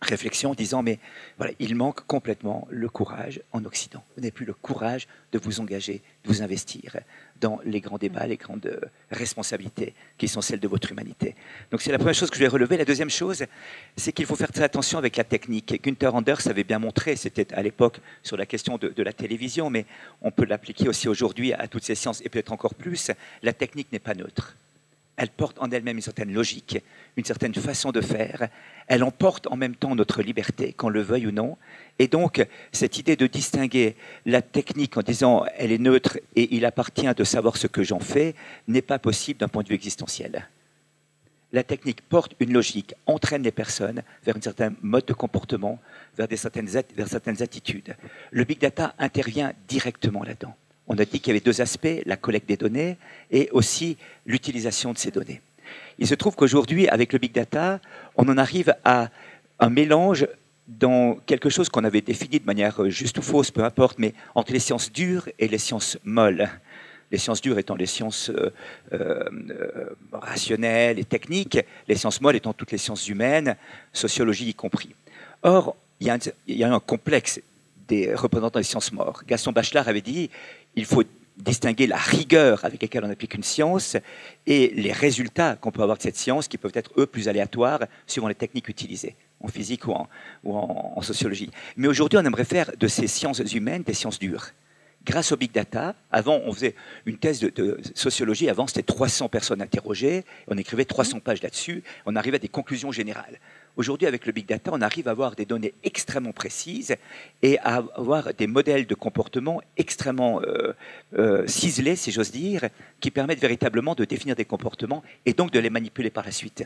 Speaker 6: réflexion en disant, mais voilà, il manque complètement le courage en Occident. Vous n'avez plus le courage de vous engager, de vous investir dans les grands débats, les grandes responsabilités qui sont celles de votre humanité. Donc c'est la première chose que je vais relever. La deuxième chose, c'est qu'il faut faire très attention avec la technique. Günther Anders avait bien montré, c'était à l'époque sur la question de la télévision, mais on peut l'appliquer aussi aujourd'hui à toutes ces sciences, et peut-être encore plus, la technique n'est pas neutre. Elle porte en elle-même une certaine logique, une certaine façon de faire. Elle emporte en même temps notre liberté, qu'on le veuille ou non. Et donc, cette idée de distinguer la technique en disant elle est neutre et il appartient de savoir ce que j'en fais, n'est pas possible d'un point de vue existentiel. La technique porte une logique, entraîne les personnes vers un certain mode de comportement, vers certaines attitudes. Le big data intervient directement là-dedans. On a dit qu'il y avait deux aspects, la collecte des données et aussi l'utilisation de ces données. Il se trouve qu'aujourd'hui, avec le big data, on en arrive à un mélange dans quelque chose qu'on avait défini de manière juste ou fausse, peu importe, mais entre les sciences dures et les sciences molles. Les sciences dures étant les sciences rationnelles et techniques, les sciences molles étant toutes les sciences humaines, sociologie y compris. Or, il y a un complexe des représentants des sciences mortes. Gaston Bachelard avait dit il faut distinguer la rigueur avec laquelle on applique une science et les résultats qu'on peut avoir de cette science qui peuvent être, eux, plus aléatoires suivant les techniques utilisées, en physique ou en sociologie. Mais aujourd'hui, on aimerait faire de ces sciences humaines des sciences dures. Grâce au big data, avant, on faisait une thèse de sociologie, avant, c'était 300 personnes interrogées, on écrivait 300 pages là-dessus, on arrivait à des conclusions générales. Aujourd'hui, avec le big data, on arrive à avoir des données extrêmement précises et à avoir des modèles de comportement extrêmement ciselés, si j'ose dire, qui permettent véritablement de définir des comportements et donc de les manipuler par la suite.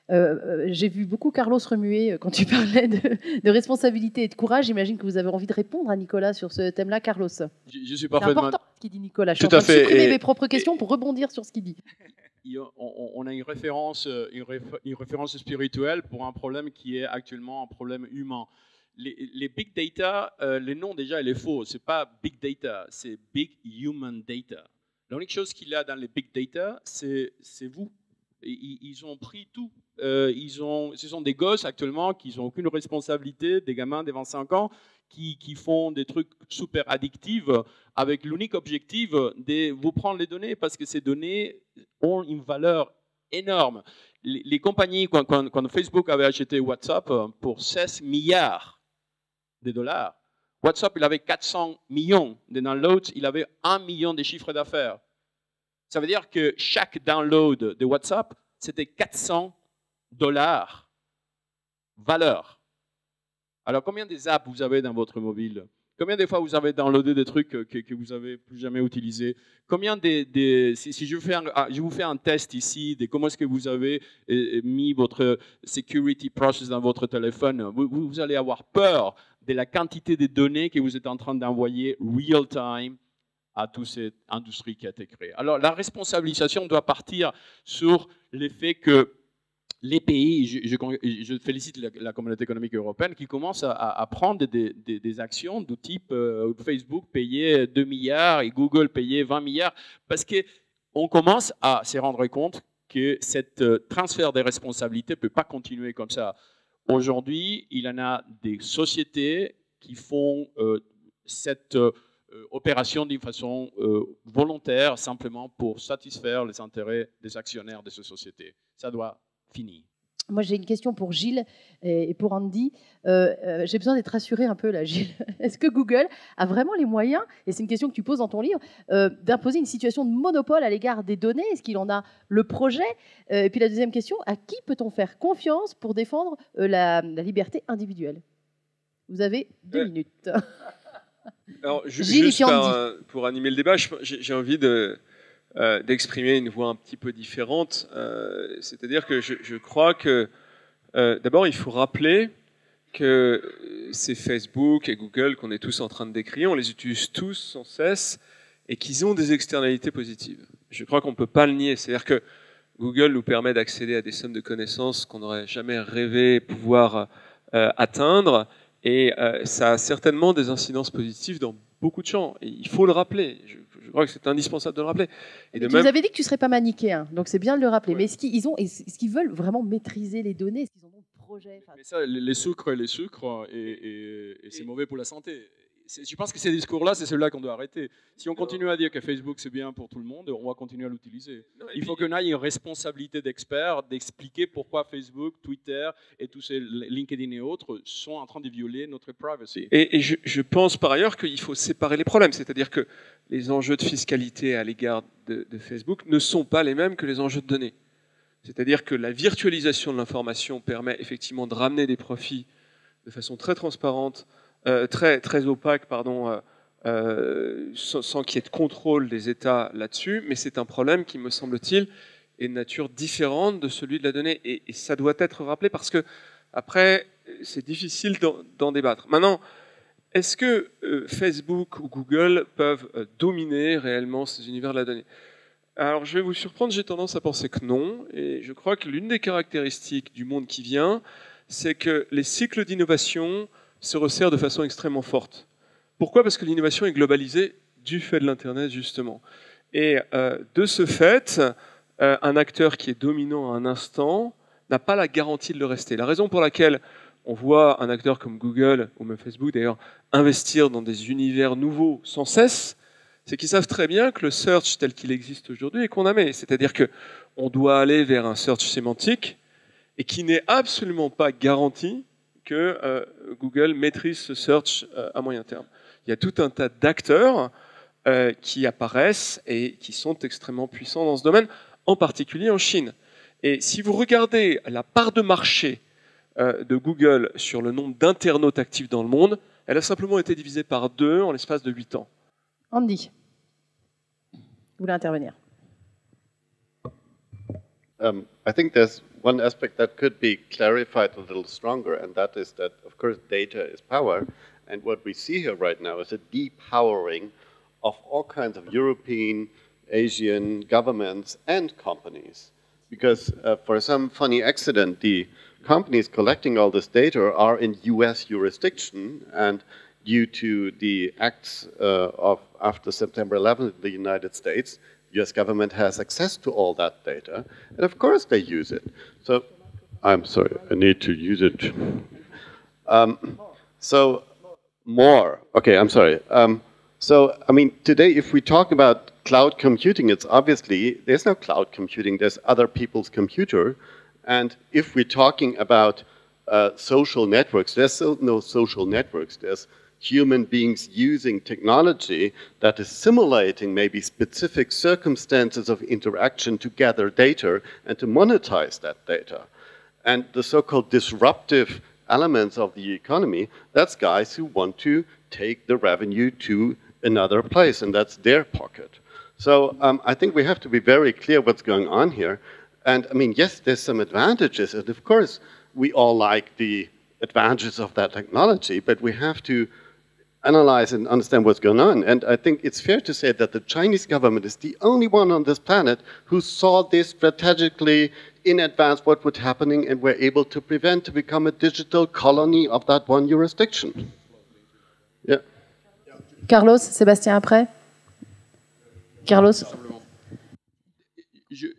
Speaker 1: J'ai vu beaucoup Carlos remuer quand tu parlais de responsabilité et de courage. J'imagine que vous avez envie de répondre à Nicolas sur ce thème-là, Carlos.
Speaker 4: Je suis parfaitement...
Speaker 1: C'est important ce qu'il dit Nicolas. Je suis
Speaker 4: Tout
Speaker 1: en
Speaker 4: à
Speaker 1: train de
Speaker 4: fait.
Speaker 1: supprimer mes propres questions pour rebondir sur ce qu'il dit.
Speaker 4: On a une référence spirituelle pour un problème qui est actuellement un problème humain. Les big data, le nom déjà il est faux. C'est pas big data, c'est big human data. L'unique chose qu'il y a dans les big data, c'est vous. Ils ont pris tout. Ce sont des gosses actuellement qui n'ont aucune responsabilité, des gamins de 25 ans qui font des trucs super addictifs avec l'unique objectif de vous prendre les données parce que ces données ont une valeur énorme. Les compagnies, quand Facebook avait acheté WhatsApp pour 16 milliards de dollars, WhatsApp il avait 400 millions de downloads, il avait 1 million de chiffres d'affaires. Ça veut dire que chaque download de WhatsApp, c'était 400 $ valeur. Alors, combien des apps vous avez dans votre mobile? Combien de fois vous avez downloadé des trucs que vous n'avez plus jamais utilisés? Combien si je vous fais un test ici de comment est-ce que vous avez mis votre security process dans votre téléphone, vous allez avoir peur de la quantité de données que vous êtes en train d'envoyer real time à toute cette industrie qui a été créée. Alors, la responsabilisation doit partir sur le fait que les pays, je félicite la communauté économique européenne qui commence à prendre des actions du type Facebook payer 2 milliards et Google payer 20 milliards, parce qu'on commence à se rendre compte que cette transfert des responsabilités ne peut pas continuer comme ça. Aujourd'hui, il y en a des sociétés qui font cette opération d'une façon volontaire, simplement pour satisfaire les intérêts des actionnaires de ces sociétés. Ça doit finir.
Speaker 1: Moi, j'ai une question pour Gilles et pour Andy. J'ai besoin d'être rassuré un peu là, Gilles. Est-ce que Google a vraiment les moyens, et c'est une question que tu poses dans ton livre, d'imposer une situation de monopole à l'égard des données? Est-ce qu'il en a le projet? Et puis la deuxième question, à qui peut-on faire confiance pour défendre la liberté individuelle? Vous avez 2 minutes.
Speaker 2: Alors,
Speaker 1: Gilles,
Speaker 2: juste pour animer le débat, j'ai envie d'exprimer une voix un petit peu différente. C'est-à-dire que je crois que, d'abord, il faut rappeler que c'est Facebook et Google qu'on est tous en train de décrire, on les utilise tous sans cesse, et qu'ils ont des externalités positives. Je crois qu'on ne peut pas le nier. C'est-à-dire que Google nous permet d'accéder à des sommes de connaissances qu'on n'aurait jamais rêvé pouvoir atteindre, et ça a certainement des incidences positives dans beaucoup de champs. Et il faut le rappeler. Je crois que c'est indispensable de le rappeler. Et
Speaker 1: tu nous avais dit que tu ne serais pas manichéen, donc c'est bien de le rappeler. Ouais. Mais est-ce qu'ils veulent vraiment maîtriser les données? Est-ce qu'ils ont des projets?
Speaker 4: Mais ça, les sucres, et c'est mauvais pour la santé. Je pense que ces discours-là, c'est ceux-là qu'on doit arrêter. Si on continue à dire que Facebook, c'est bien pour tout le monde, on va continuer à l'utiliser. Il faut qu'on ait une responsabilité d'expert d'expliquer pourquoi Facebook, Twitter et tous ces LinkedIn et autres sont en train de violer notre privacy.
Speaker 2: Et je pense par ailleurs qu'il faut séparer les problèmes. C'est-à-dire que les enjeux de fiscalité à l'égard de Facebook ne sont pas les mêmes que les enjeux de données. C'est-à-dire que la virtualisation de l'information permet effectivement de ramener des profits de façon très transparente, très opaque, pardon, sans qu'il y ait de contrôle des États là-dessus, mais c'est un problème qui, me semble-t-il, est de nature différente de celui de la donnée, et ça doit être rappelé parce que, après, c'est difficile d'en débattre. Maintenant, est-ce que Facebook ou Google peuvent dominer réellement ces univers de la donnée? Alors, je vais vous surprendre, j'ai tendance à penser que non, et je crois que l'une des caractéristiques du monde qui vient, c'est que les cycles d'innovation se resserrent de façon extrêmement forte. Pourquoi? Parce que l'innovation est globalisée du fait de l'Internet, justement. Et de ce fait, un acteur qui est dominant à un instant n'a pas la garantie de le rester. La raison pour laquelle on voit un acteur comme Google, ou même Facebook d'ailleurs, investir dans des univers nouveaux sans cesse, c'est qu'ils savent très bien que le search tel qu'il existe aujourd'hui est condamné. C'est-à-dire qu'on doit aller vers un search sémantique et qui n'est absolument pas garanti que Google maîtrise ce search à moyen terme. Il y a tout un tas d'acteurs qui apparaissent et qui sont extrêmement puissants dans ce domaine, en particulier en Chine. Et si vous regardez la part de marché de Google sur le nombre d'internautes actifs dans le monde, elle a simplement été divisée par 2 en l'espace de 8 ans.
Speaker 1: Andy, vous voulez intervenir?
Speaker 3: I think there's one aspect that could be clarified a little stronger, and that is that, of course, data is power. And what we see here right now is a depowering of all kinds of European, Asian governments and companies. Because for some funny accident, the companies collecting all this data are in US jurisdiction, and due to the acts of after September 11th in the United States, US government has access to all that data, and of course they use it. So, I'm sorry, I need to use it. So, more. Okay, I'm sorry. So, I mean, today if we talk about cloud computing, it's obviously, there's no cloud computing, there's other people's computer. And if we're talking about social networks, there's no social networks. There's human beings using technology that is simulating maybe specific circumstances of interaction to gather data and to monetize that data. And the so-called disruptive elements of the economy, that's guys who want to take the revenue to another place, and that's their pocket. So I think we have to be very clear what's going on here. And I mean, yes, there's some advantages, and of course, we all like the advantages of that technology, but we have to analyze and understand what's going on. And I think it's fair to say that the Chinese government is the only one on this planet who saw this strategically in advance what would happening and were able to prevent to become a digital colony of that one jurisdiction. Yeah.
Speaker 1: Carlos, Sébastien après. Carlos.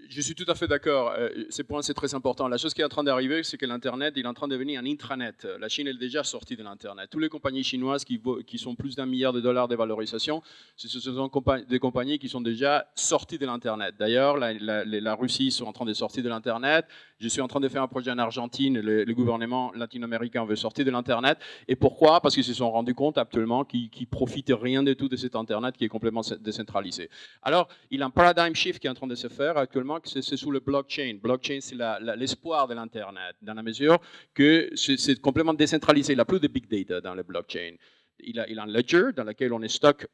Speaker 4: Je suis tout à fait d'accord. Ce point, c'est très important. La chose qui est en train d'arriver, c'est que l'Internet, il est en train de devenir un intranet. La Chine est déjà sortie de l'Internet. Toutes les compagnies chinoises qui sont plus d'1 milliard de dollars de valorisation, ce sont des compagnies qui sont déjà sorties de l'Internet. D'ailleurs, la Russie sont en train de sortir de l'Internet. Je suis en train de faire un projet en Argentine. Le gouvernement latino-américain veut sortir de l'Internet. Et pourquoi? Parce qu'ils se sont rendus compte actuellement qu'ils ne profitent rien du tout de cet Internet qui est complètement décentralisé. Alors, il y a un paradigm shift qui est en train de se faire actuellement, c'est sous le blockchain. Blockchain, c'est l'espoir de l'Internet, dans la mesure que c'est complètement décentralisé. Il n'y a plus de big data dans le blockchain. Il a un ledger dans lequel on stocke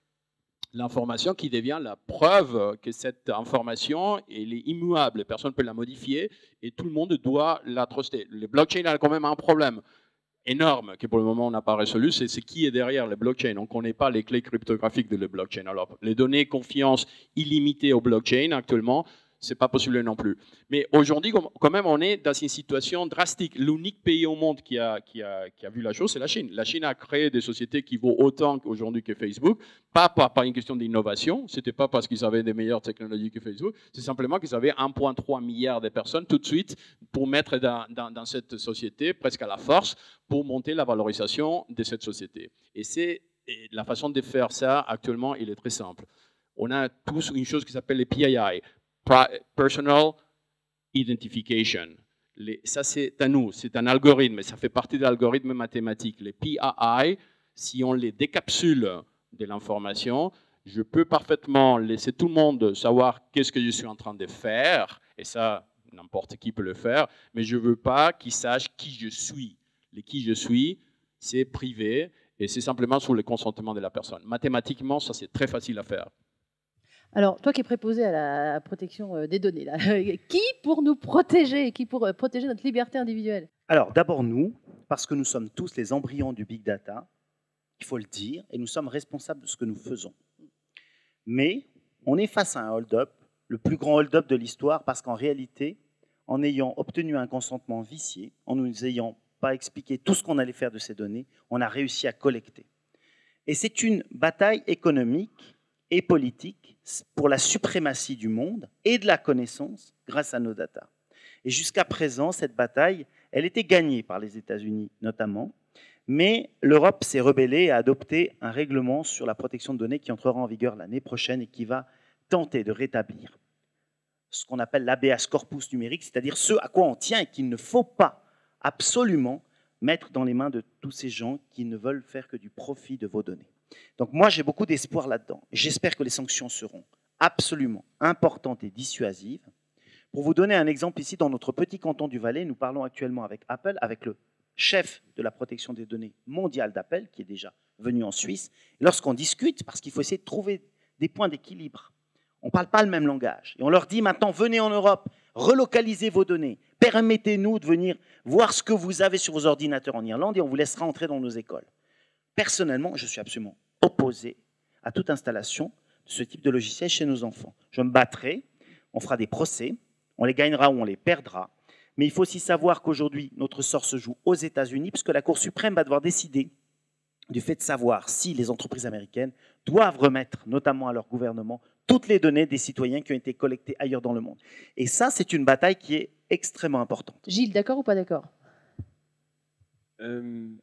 Speaker 4: l'information qui devient la preuve que cette information elle est immuable. Personne ne peut la modifier et tout le monde doit la truster. Le blockchain a quand même un problème énorme que pour le moment on n'a pas résolu, c'est qui est derrière le blockchain. On ne connaît pas les clés cryptographiques de le blockchain. Alors, les données confiance illimitées au blockchain actuellement, c'est pas possible non plus. Mais aujourd'hui, quand même, on est dans une situation drastique. L'unique pays au monde qui a vu la chose, c'est la Chine. La Chine a créé des sociétés qui vaut autant aujourd'hui que Facebook, pas par une question d'innovation, c'était pas parce qu'ils avaient des meilleures technologies que Facebook, c'est simplement qu'ils avaient 1,3 milliard de personnes tout de suite pour mettre dans cette société, presque à la force, pour monter la valorisation de cette société. Et la façon de faire ça, actuellement, il est très simple. On a tous une chose qui s'appelle les PII, Personal Identification. Ça, c'est à nous, c'est un algorithme, ça fait partie de l'algorithme mathématique. Les PII, si on les décapsule de l'information, je peux parfaitement laisser tout le monde savoir qu'est-ce que je suis en train de faire, et ça, n'importe qui peut le faire, mais je ne veux pas qu'ils sachent qui je suis. Les qui je suis, c'est privé, et c'est simplement sous le consentement de la personne. Mathématiquement, ça, c'est très facile à faire.
Speaker 1: Alors, toi qui es préposé à la protection des données, là, qui pour nous protéger, qui pour protéger notre liberté individuelle?
Speaker 5: Alors, d'abord nous, parce que nous sommes tous les embryons du big data, il faut le dire, et nous sommes responsables de ce que nous faisons. Mais on est face à un hold-up, le plus grand hold-up de l'histoire, parce qu'en réalité, en ayant obtenu un consentement vicié, en ne nous ayant pas expliqué tout ce qu'on allait faire de ces données, on a réussi à collecter. Et c'est une bataille économique et politique pour la suprématie du monde et de la connaissance grâce à nos data. Et jusqu'à présent, cette bataille, elle était gagnée par les États-Unis notamment, mais l'Europe s'est rebellée et a adopté un règlement sur la protection de données qui entrera en vigueur l'année prochaine et qui va tenter de rétablir ce qu'on appelle l'habeas corpus numérique, c'est-à-dire ce à quoi on tient et qu'il ne faut pas absolument mettre dans les mains de tous ces gens qui ne veulent faire que du profit de vos données. Donc moi, j'ai beaucoup d'espoir là-dedans. J'espère que les sanctions seront absolument importantes et dissuasives. Pour vous donner un exemple, ici, dans notre petit canton du Valais, nous parlons actuellement avec Apple, avec le chef de la protection des données mondiale d'Apple, qui est déjà venu en Suisse. Lorsqu'on discute, parce qu'il faut essayer de trouver des points d'équilibre, on ne parle pas le même langage. Et on leur dit maintenant, venez en Europe, relocalisez vos données, permettez-nous de venir voir ce que vous avez sur vos ordinateurs en Irlande et on vous laissera entrer dans nos écoles. Personnellement, je suis absolument opposé à toute installation de ce type de logiciel chez nos enfants. Je me battrai, on fera des procès, on les gagnera ou on les perdra. Mais il faut aussi savoir qu'aujourd'hui, notre sort se joue aux États-Unis, puisque la Cour suprême va devoir décider du fait de savoir si les entreprises américaines doivent remettre, notamment à leur gouvernement, toutes les données des citoyens qui ont été collectées ailleurs dans le monde. Et ça, c'est une bataille qui est extrêmement importante.
Speaker 1: Gilles, d'accord ou pas d'accord?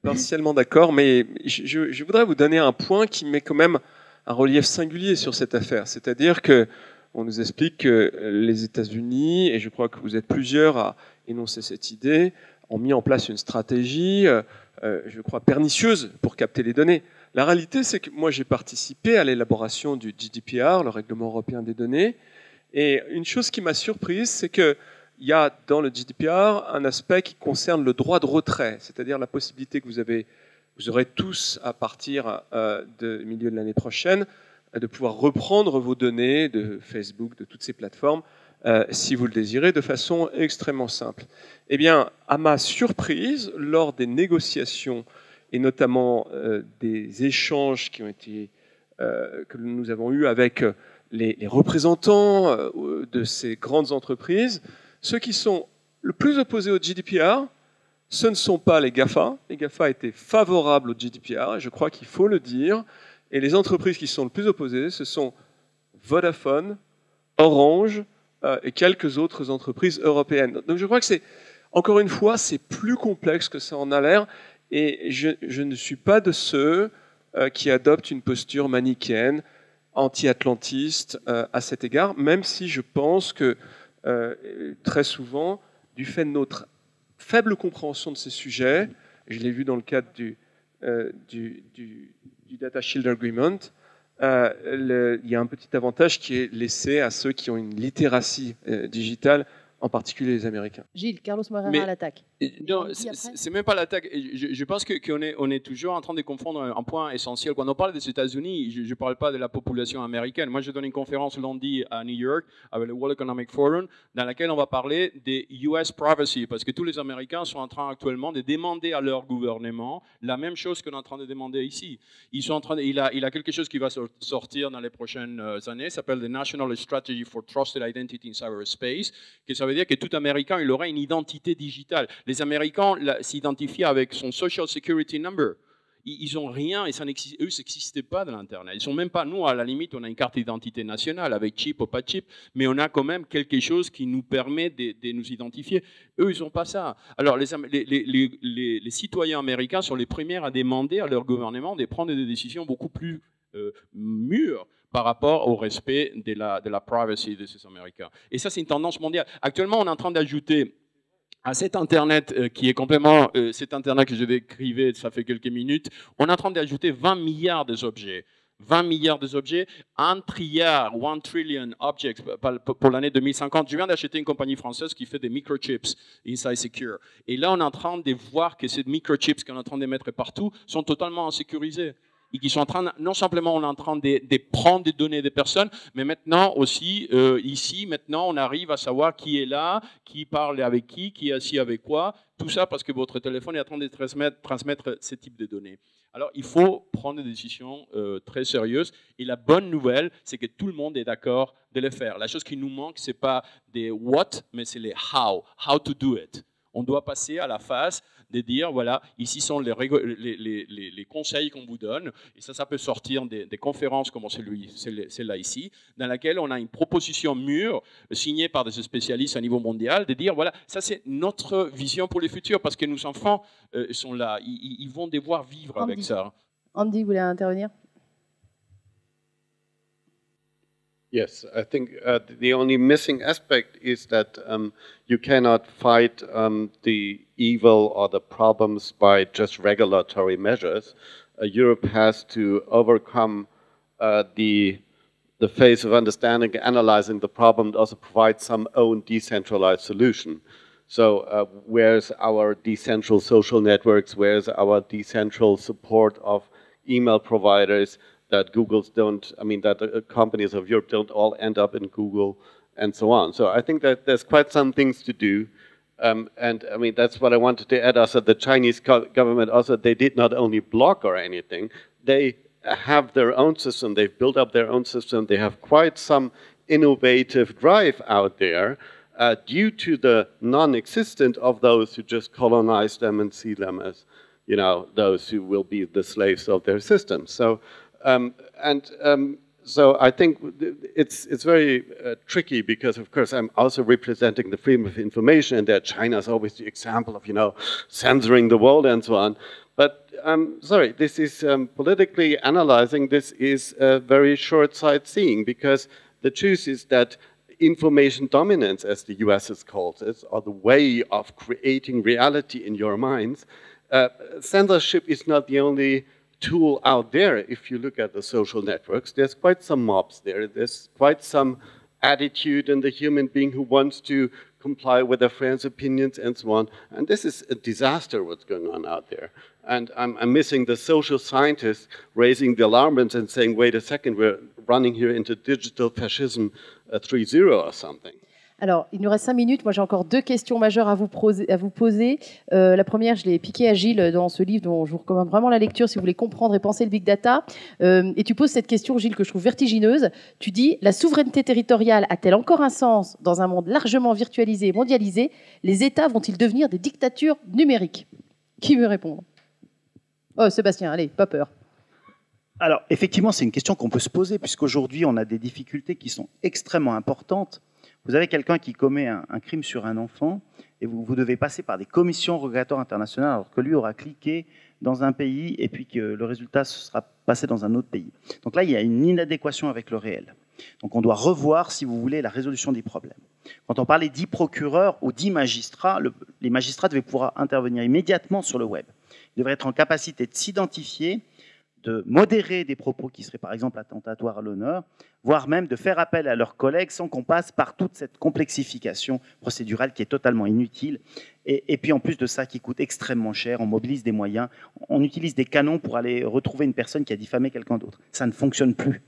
Speaker 2: Partiellement d'accord, mais je voudrais vous donner un point qui met quand même un relief singulier sur cette affaire. C'est-à-dire qu'on nous explique que les États-Unis, et je crois que vous êtes plusieurs à énoncer cette idée, ont mis en place une stratégie, je crois, pernicieuse pour capter les données. La réalité, c'est que moi, j'ai participé à l'élaboration du GDPR, le Règlement européen des données, et une chose qui m'a surprise, c'est que il y a dans le GDPR un aspect qui concerne le droit de retrait, c'est-à-dire la possibilité que vous aurez tous à partir du milieu de l'année prochaine de pouvoir reprendre vos données de Facebook, de toutes ces plateformes, si vous le désirez, de façon extrêmement simple. Eh bien, à ma surprise, lors des négociations et notamment des échanges qui ont été, que nous avons eus avec les représentants de ces grandes entreprises, ceux qui sont le plus opposés au GDPR, ce ne sont pas les GAFA. Les GAFA étaient favorables au GDPR, et je crois qu'il faut le dire. Et les entreprises qui sont le plus opposées, ce sont Vodafone, Orange et quelques autres entreprises européennes. Donc je crois que c'est, encore une fois, c'est plus complexe que ça en a l'air. Et je ne suis pas de ceux qui adoptent une posture manichéenne, anti-atlantiste à cet égard, même si je pense que très souvent, du fait de notre faible compréhension de ces sujets, je l'ai vu dans le cadre du Data Shield Agreement, il y a un petit avantage qui est laissé à ceux qui ont une littératie digitale, en particulier les Américains.
Speaker 1: Gilles, Carlos Moreira à l'attaque.
Speaker 4: Non, c'est même pas l'attaque. Je pense qu'on est toujours en train de confondre un point essentiel. Quand on parle des États-Unis, je ne parle pas de la population américaine. Moi, je donne une conférence lundi à New York avec le World Economic Forum dans laquelle on va parler des US privacy, parce que tous les Américains sont en train actuellement de demander à leur gouvernement la même chose qu'on est en train de demander ici. Ils sont en train il a quelque chose qui va sortir dans les prochaines années, ça s'appelle the National Strategy for Trusted Identity in Cyberspace, que ça veut dire que tout Américain il aura une identité digitale. Les Américains s'identifient avec son Social Security Number. Ils n'ont rien, et ça n'existait pas de l'Internet. Ils sont même pas, nous, à la limite, on a une carte d'identité nationale, avec chip ou pas chip, mais on a quand même quelque chose qui nous permet de nous identifier. Eux, ils n'ont pas ça. Alors, les citoyens américains sont les premiers à demander à leur gouvernement de prendre des décisions beaucoup plus mûres par rapport au respect de la privacy de ces Américains. Et ça, c'est une tendance mondiale. Actuellement, on est en train d'ajouter à cet Internet qui est complètement, cet Internet que je décrivais, ça fait quelques minutes, on est en train d'ajouter 20 milliards d'objets. 20 milliards d'objets, 1 trillion objects pour l'année 2050. Je viens d'acheter une compagnie française qui fait des microchips, Inside Secure. Et là, on est en train de voir que ces microchips qu'on est en train de mettre partout sont totalement insécurisés. Et qui sont en train, non simplement on est en train de prendre des données des personnes, mais maintenant aussi, ici, maintenant, on arrive à savoir qui est là, qui parle avec qui est assis avec quoi, tout ça parce que votre téléphone est en train de transmettre ce type de données. Alors, il faut prendre des décisions très sérieuses. Et la bonne nouvelle, c'est que tout le monde est d'accord de le faire. La chose qui nous manque, ce n'est pas des what, mais c'est les how to do it. On doit passer à la phase de dire, voilà, ici sont les conseils qu'on vous donne, et ça peut sortir des conférences comme celle-là ici, dans laquelle on a une proposition mûre, signée par des spécialistes à niveau mondial, de dire, voilà, ça c'est notre vision pour le futur, parce que nos enfants sont là, ils vont devoir vivre avec ça.
Speaker 1: Andy, vous voulez intervenir?
Speaker 3: Yes, I think the only missing aspect is that you cannot fight the evil or the problems by just regulatory measures. Europe has to overcome the phase of understanding, analyzing the problem, and also provide some own decentralized solution. So where's our decentral social networks? Where's our decentral support of email providers? That Google's don't, I mean, that companies of Europe don't all end up in Google and so on. So I think that there's quite some things to do. And I mean, that's what I wanted to add also. The Chinese government also, they did not only block or anything, they have their own system. They've built up their own system. They have quite some innovative drive out there due to the non-existent of those who just colonize them and see them as, you know, those who will be the slaves of their system. So, so I think it's very tricky because, of course, I'm also representing the freedom of information, and that China is always the example of, you know, censoring the world and so on. But sorry, this is politically analyzing. This is very short-sighted seeing, because the truth is that information dominance, as the US has called it, or the way of creating reality in your minds, censorship is not the only tool out there. If you look at the social networks, there's quite some mobs there. There's quite some attitude in the human being who wants to comply with their friends' opinions and so on. And this is a disaster what's going on out there. And I'm missing the social scientists raising the alarms and saying, wait a second, we're running here into digital fascism 3.0 or something.
Speaker 1: Alors, il nous reste 5 minutes. Moi, j'ai encore 2 questions majeures à vous poser. La première, je l'ai piquée à Gilles dans ce livre dont je vous recommande vraiment la lecture si vous voulez comprendre et penser le big data. Et tu poses cette question, Gilles, que je trouve vertigineuse. Tu dis, la souveraineté territoriale a-t-elle encore un sens dans un monde largement virtualisé et mondialisé? Les États vont-ils devenir des dictatures numériques? Qui veut répondre? Oh, Sébastien, allez, pas peur.
Speaker 5: Alors, effectivement, c'est une question qu'on peut se poser, puisqu'aujourd'hui, on a des difficultés qui sont extrêmement importantes. Vous avez quelqu'un qui commet un crime sur un enfant, et vous devez passer par des commissions rogatoires internationales, alors que lui aura cliqué dans un pays, et puis que le résultat sera passé dans un autre pays. Donc là, il y a une inadéquation avec le réel. Donc on doit revoir, si vous voulez, la résolution des problèmes. Quand on parlait d'10 procureurs ou 10 magistrats, les magistrats devaient pouvoir intervenir immédiatement sur le web. Ils devraient être en capacité de s'identifier, de modérer des propos qui seraient par exemple attentatoires à l'honneur, voire même de faire appel à leurs collègues sans qu'on passe par toute cette complexification procédurale qui est totalement inutile. Et puis en plus de ça, qui coûte extrêmement cher, on mobilise des moyens, on utilise des canons pour aller retrouver une personne qui a diffamé quelqu'un d'autre. Ça ne fonctionne plus.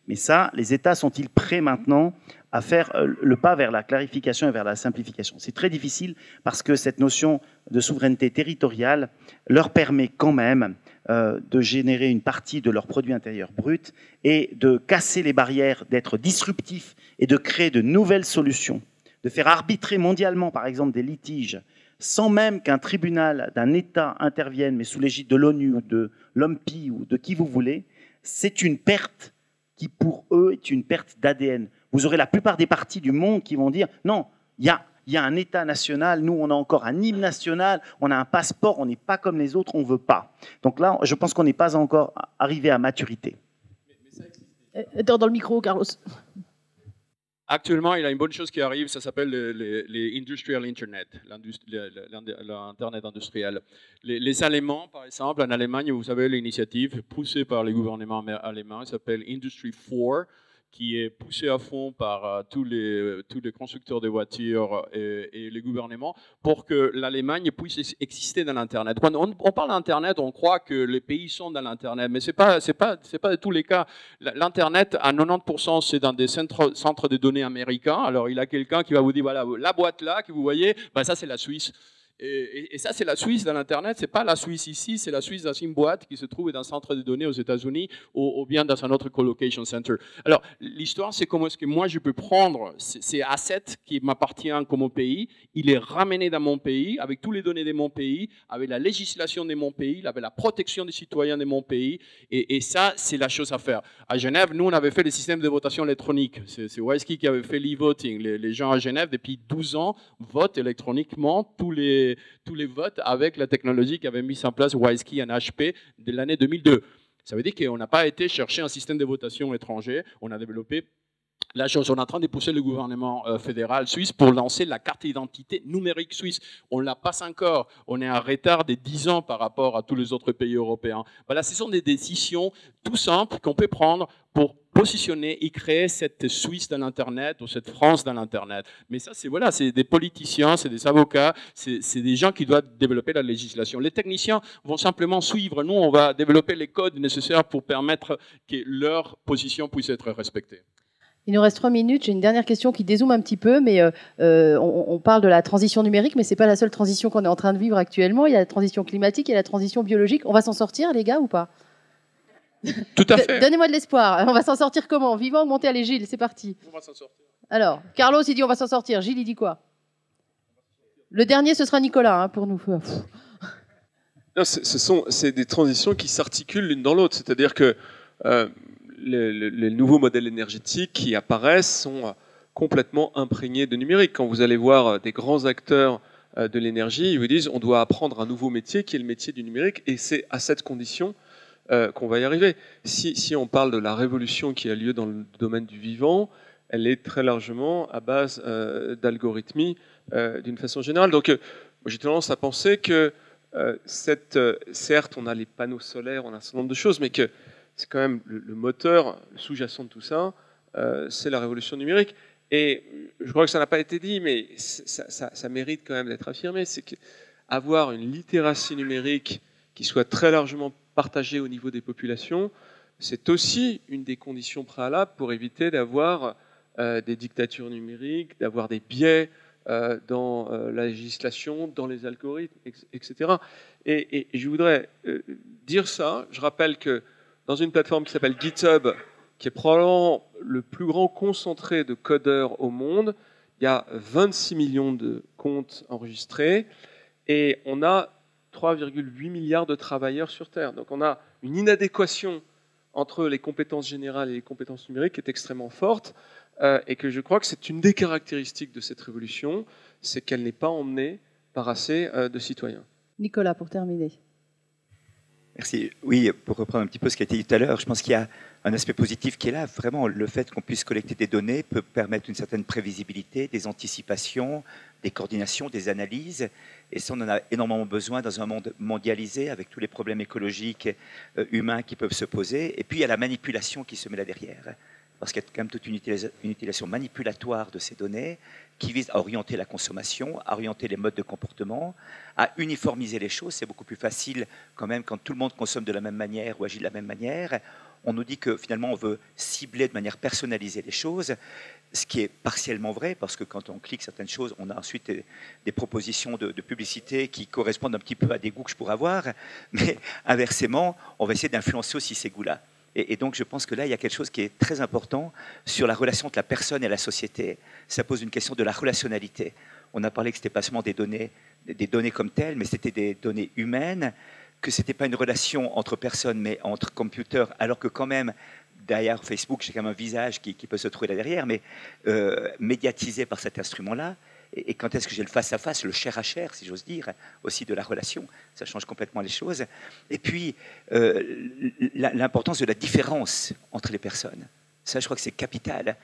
Speaker 5: Mais ça, les États sont-ils prêts maintenant à faire le pas vers la clarification et vers la simplification? C'est très difficile parce que cette notion de souveraineté territoriale leur permet quand même de générer une partie de leur produit intérieur brut et de casser les barrières, d'être disruptifs et de créer de nouvelles solutions, de faire arbitrer mondialement, par exemple, des litiges, sans même qu'un tribunal d'un État intervienne, mais sous l'égide de l'ONU ou de l'OMPI ou de qui vous voulez. C'est une perte qui, pour eux, est une perte d'ADN. Vous aurez la plupart des partis du monde qui vont dire « Non, il y a un État national, nous, on a encore un hymne national, on a un passeport, on n'est pas comme les autres, on ne veut pas. » Donc là, je pense qu'on n'est pas encore arrivé à maturité.
Speaker 1: Dans le micro, Carlos.
Speaker 4: Actuellement, il y a une bonne chose qui arrive, ça s'appelle les Industrial Internet, l'Internet industriel. Les Allemands, par exemple, en Allemagne, vous savez, l'initiative poussée par les gouvernements allemands s'appelle Industry 4, qui est poussé à fond par tous les constructeurs de voitures et les gouvernements pour que l'Allemagne puisse exister dans l'Internet. Quand on parle d'Internet, on croit que les pays sont dans l'Internet, mais c'est pas tous les cas. L'Internet, à 90%, c'est dans des centres de données américains. Alors, il y a quelqu'un qui va vous dire, voilà, la boîte là que vous voyez, ben, ça c'est la Suisse. Et ça, c'est la Suisse dans l'Internet. Ce n'est pas la Suisse ici, c'est la Suisse dans une boîte qui se trouve dans un centre de données aux États-Unis ou bien dans un autre colocation center. Alors, l'histoire, c'est comment est-ce que moi, je peux prendre ces assets qui m'appartiennent comme au pays, il est ramené dans mon pays, avec tous les données de mon pays, avec la législation de mon pays, avec la protection des citoyens de mon pays. Et ça, c'est la chose à faire. À Genève, nous, on avait fait le système de votation électronique. C'est WISeKey qui avait fait l'e-voting. Les gens à Genève, depuis 12 ans, votent électroniquement tous les votes avec la technologie qu'avait mise en place WISeKey en HP de l'année 2002. Ça veut dire qu'on n'a pas été chercher un système de votation étranger, on a développé la chose. On est en train de pousser le gouvernement fédéral suisse pour lancer la carte d'identité numérique suisse. On ne l'a pas encore. On est en retard de 10 ans par rapport à tous les autres pays européens. Voilà, ce sont des décisions tout simples qu'on peut prendre pour positionner et créer cette Suisse dans l'Internet ou cette France dans l'Internet. Mais ça, c'est des politiciens, c'est des avocats, c'est des gens qui doivent développer la législation. Les techniciens vont simplement suivre. Nous, on va développer les codes nécessaires pour permettre que leur position puisse être respectée.
Speaker 1: Il nous reste 3 minutes. J'ai une dernière question qui dézoome un petit peu, mais on parle de la transition numérique, mais ce n'est pas la seule transition qu'on est en train de vivre actuellement. Il y a la transition climatique et la transition biologique. On va s'en sortir, les gars, ou pas?
Speaker 4: Tout à fait.
Speaker 1: Donnez-moi de l'espoir. On va s'en sortir comment? Vivant, montez, allez, Gilles, c'est parti.
Speaker 4: On va s'en sortir.
Speaker 1: Alors, Carlos, il dit on va s'en sortir. Gilles, il dit quoi? Le dernier, ce sera Nicolas, hein, pour nous.
Speaker 2: C'est des transitions qui s'articulent l'une dans l'autre. C'est-à-dire que les nouveaux modèles énergétiques qui apparaissent sont complètement imprégnés de numérique. Quand vous allez voir des grands acteurs de l'énergie, ils vous disent on doit apprendre un nouveau métier qui est le métier du numérique, et c'est à cette condition qu'on va y arriver. Si on parle de la révolution qui a lieu dans le domaine du vivant, elle est très largement à base d'algorithmie d'une façon générale. Donc j'ai tendance à penser que certes on a les panneaux solaires, on a un certain nombre de choses, mais que c'est quand même le moteur sous-jacent de tout ça, c'est la révolution numérique. Et je crois que ça n'a pas été dit, mais ça mérite quand même d'être affirmé, c'est qu'avoir une littératie numérique qui soit très largement partagée au niveau des populations, c'est aussi une des conditions préalables pour éviter d'avoir des dictatures numériques, d'avoir des biais dans la législation, dans les algorithmes, etc. Et je voudrais dire ça. Je rappelle que dans une plateforme qui s'appelle GitHub, qui est probablement le plus grand concentré de codeurs au monde, il y a 26 millions de comptes enregistrés et on a 3,8 milliards de travailleurs sur Terre. Donc on a une inadéquation entre les compétences générales et les compétences numériques qui est extrêmement forte et que je crois que c'est une des caractéristiques de cette révolution, c'est qu'elle n'est pas emmenée par assez de citoyens.
Speaker 1: Nicolas, pour terminer.
Speaker 6: Merci. Oui, pour reprendre un petit peu ce qui a été dit tout à l'heure, je pense qu'il y a un aspect positif qui est là. Vraiment, le fait qu'on puisse collecter des données peut permettre une certaine prévisibilité, des anticipations, des coordinations, des analyses. Et ça, on en a énormément besoin dans un monde mondialisé avec tous les problèmes écologiques, humains qui peuvent se poser. Et puis, il y a la manipulation qui se met là derrière. Parce qu'il y a quand même toute une utilisation manipulatoire de ces données qui vise à orienter la consommation, à orienter les modes de comportement, à uniformiser les choses. C'est beaucoup plus facile quand même quand tout le monde consomme de la même manière ou agit de la même manière. On nous dit que finalement on veut cibler de manière personnalisée les choses, ce qui est partiellement vrai parce que quand on clique certaines choses, on a ensuite des propositions de publicité qui correspondent un petit peu à des goûts que je pourrais avoir, mais inversement, on va essayer d'influencer aussi ces goûts-là. Et donc, je pense que là, il y a quelque chose qui est très important sur la relation entre la personne et la société. Ça pose une question de la relationnalité. On a parlé que ce n'était pas seulement des données comme telles, mais c'était des données humaines, que ce n'était pas une relation entre personnes, mais entre computers, alors que quand même, derrière Facebook, j'ai quand même un visage qui peut se trouver là derrière, mais médiatisé par cet instrument-là. Et quand est-ce que j'ai le face-à-face, le chair à chair, si j'ose dire, aussi de la relation, ça change complètement les choses. Et puis, l'importance de la différence entre les personnes. Ça, je crois que c'est capital.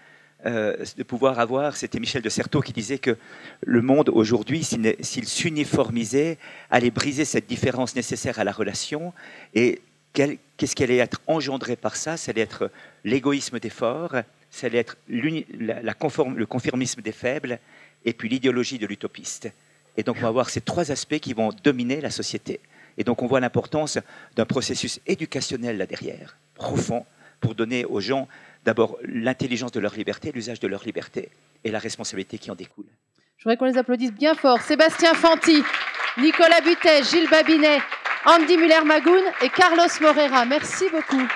Speaker 6: De pouvoir avoir, c'était Michel de Certeau qui disait que le monde aujourd'hui, s'il s'uniformisait, allait briser cette différence nécessaire à la relation. Et qu'est-ce qui allait être engendré par ça? Ça allait être l'égoïsme des forts, ça allait être le conformisme des faibles, et puis l'idéologie de l'utopiste. Et donc, on va avoir ces trois aspects qui vont dominer la société. Et donc, on voit l'importance d'un processus éducationnel là derrière, profond, pour donner aux gens d'abord l'intelligence de leur liberté, l'usage de leur liberté, et la responsabilité qui en découle.
Speaker 1: Je voudrais qu'on les applaudisse bien fort. Sébastien Fanti, Nicolas Butet, Gilles Babinet, Andy Muller-Magoun et Carlos Moreira. Merci beaucoup.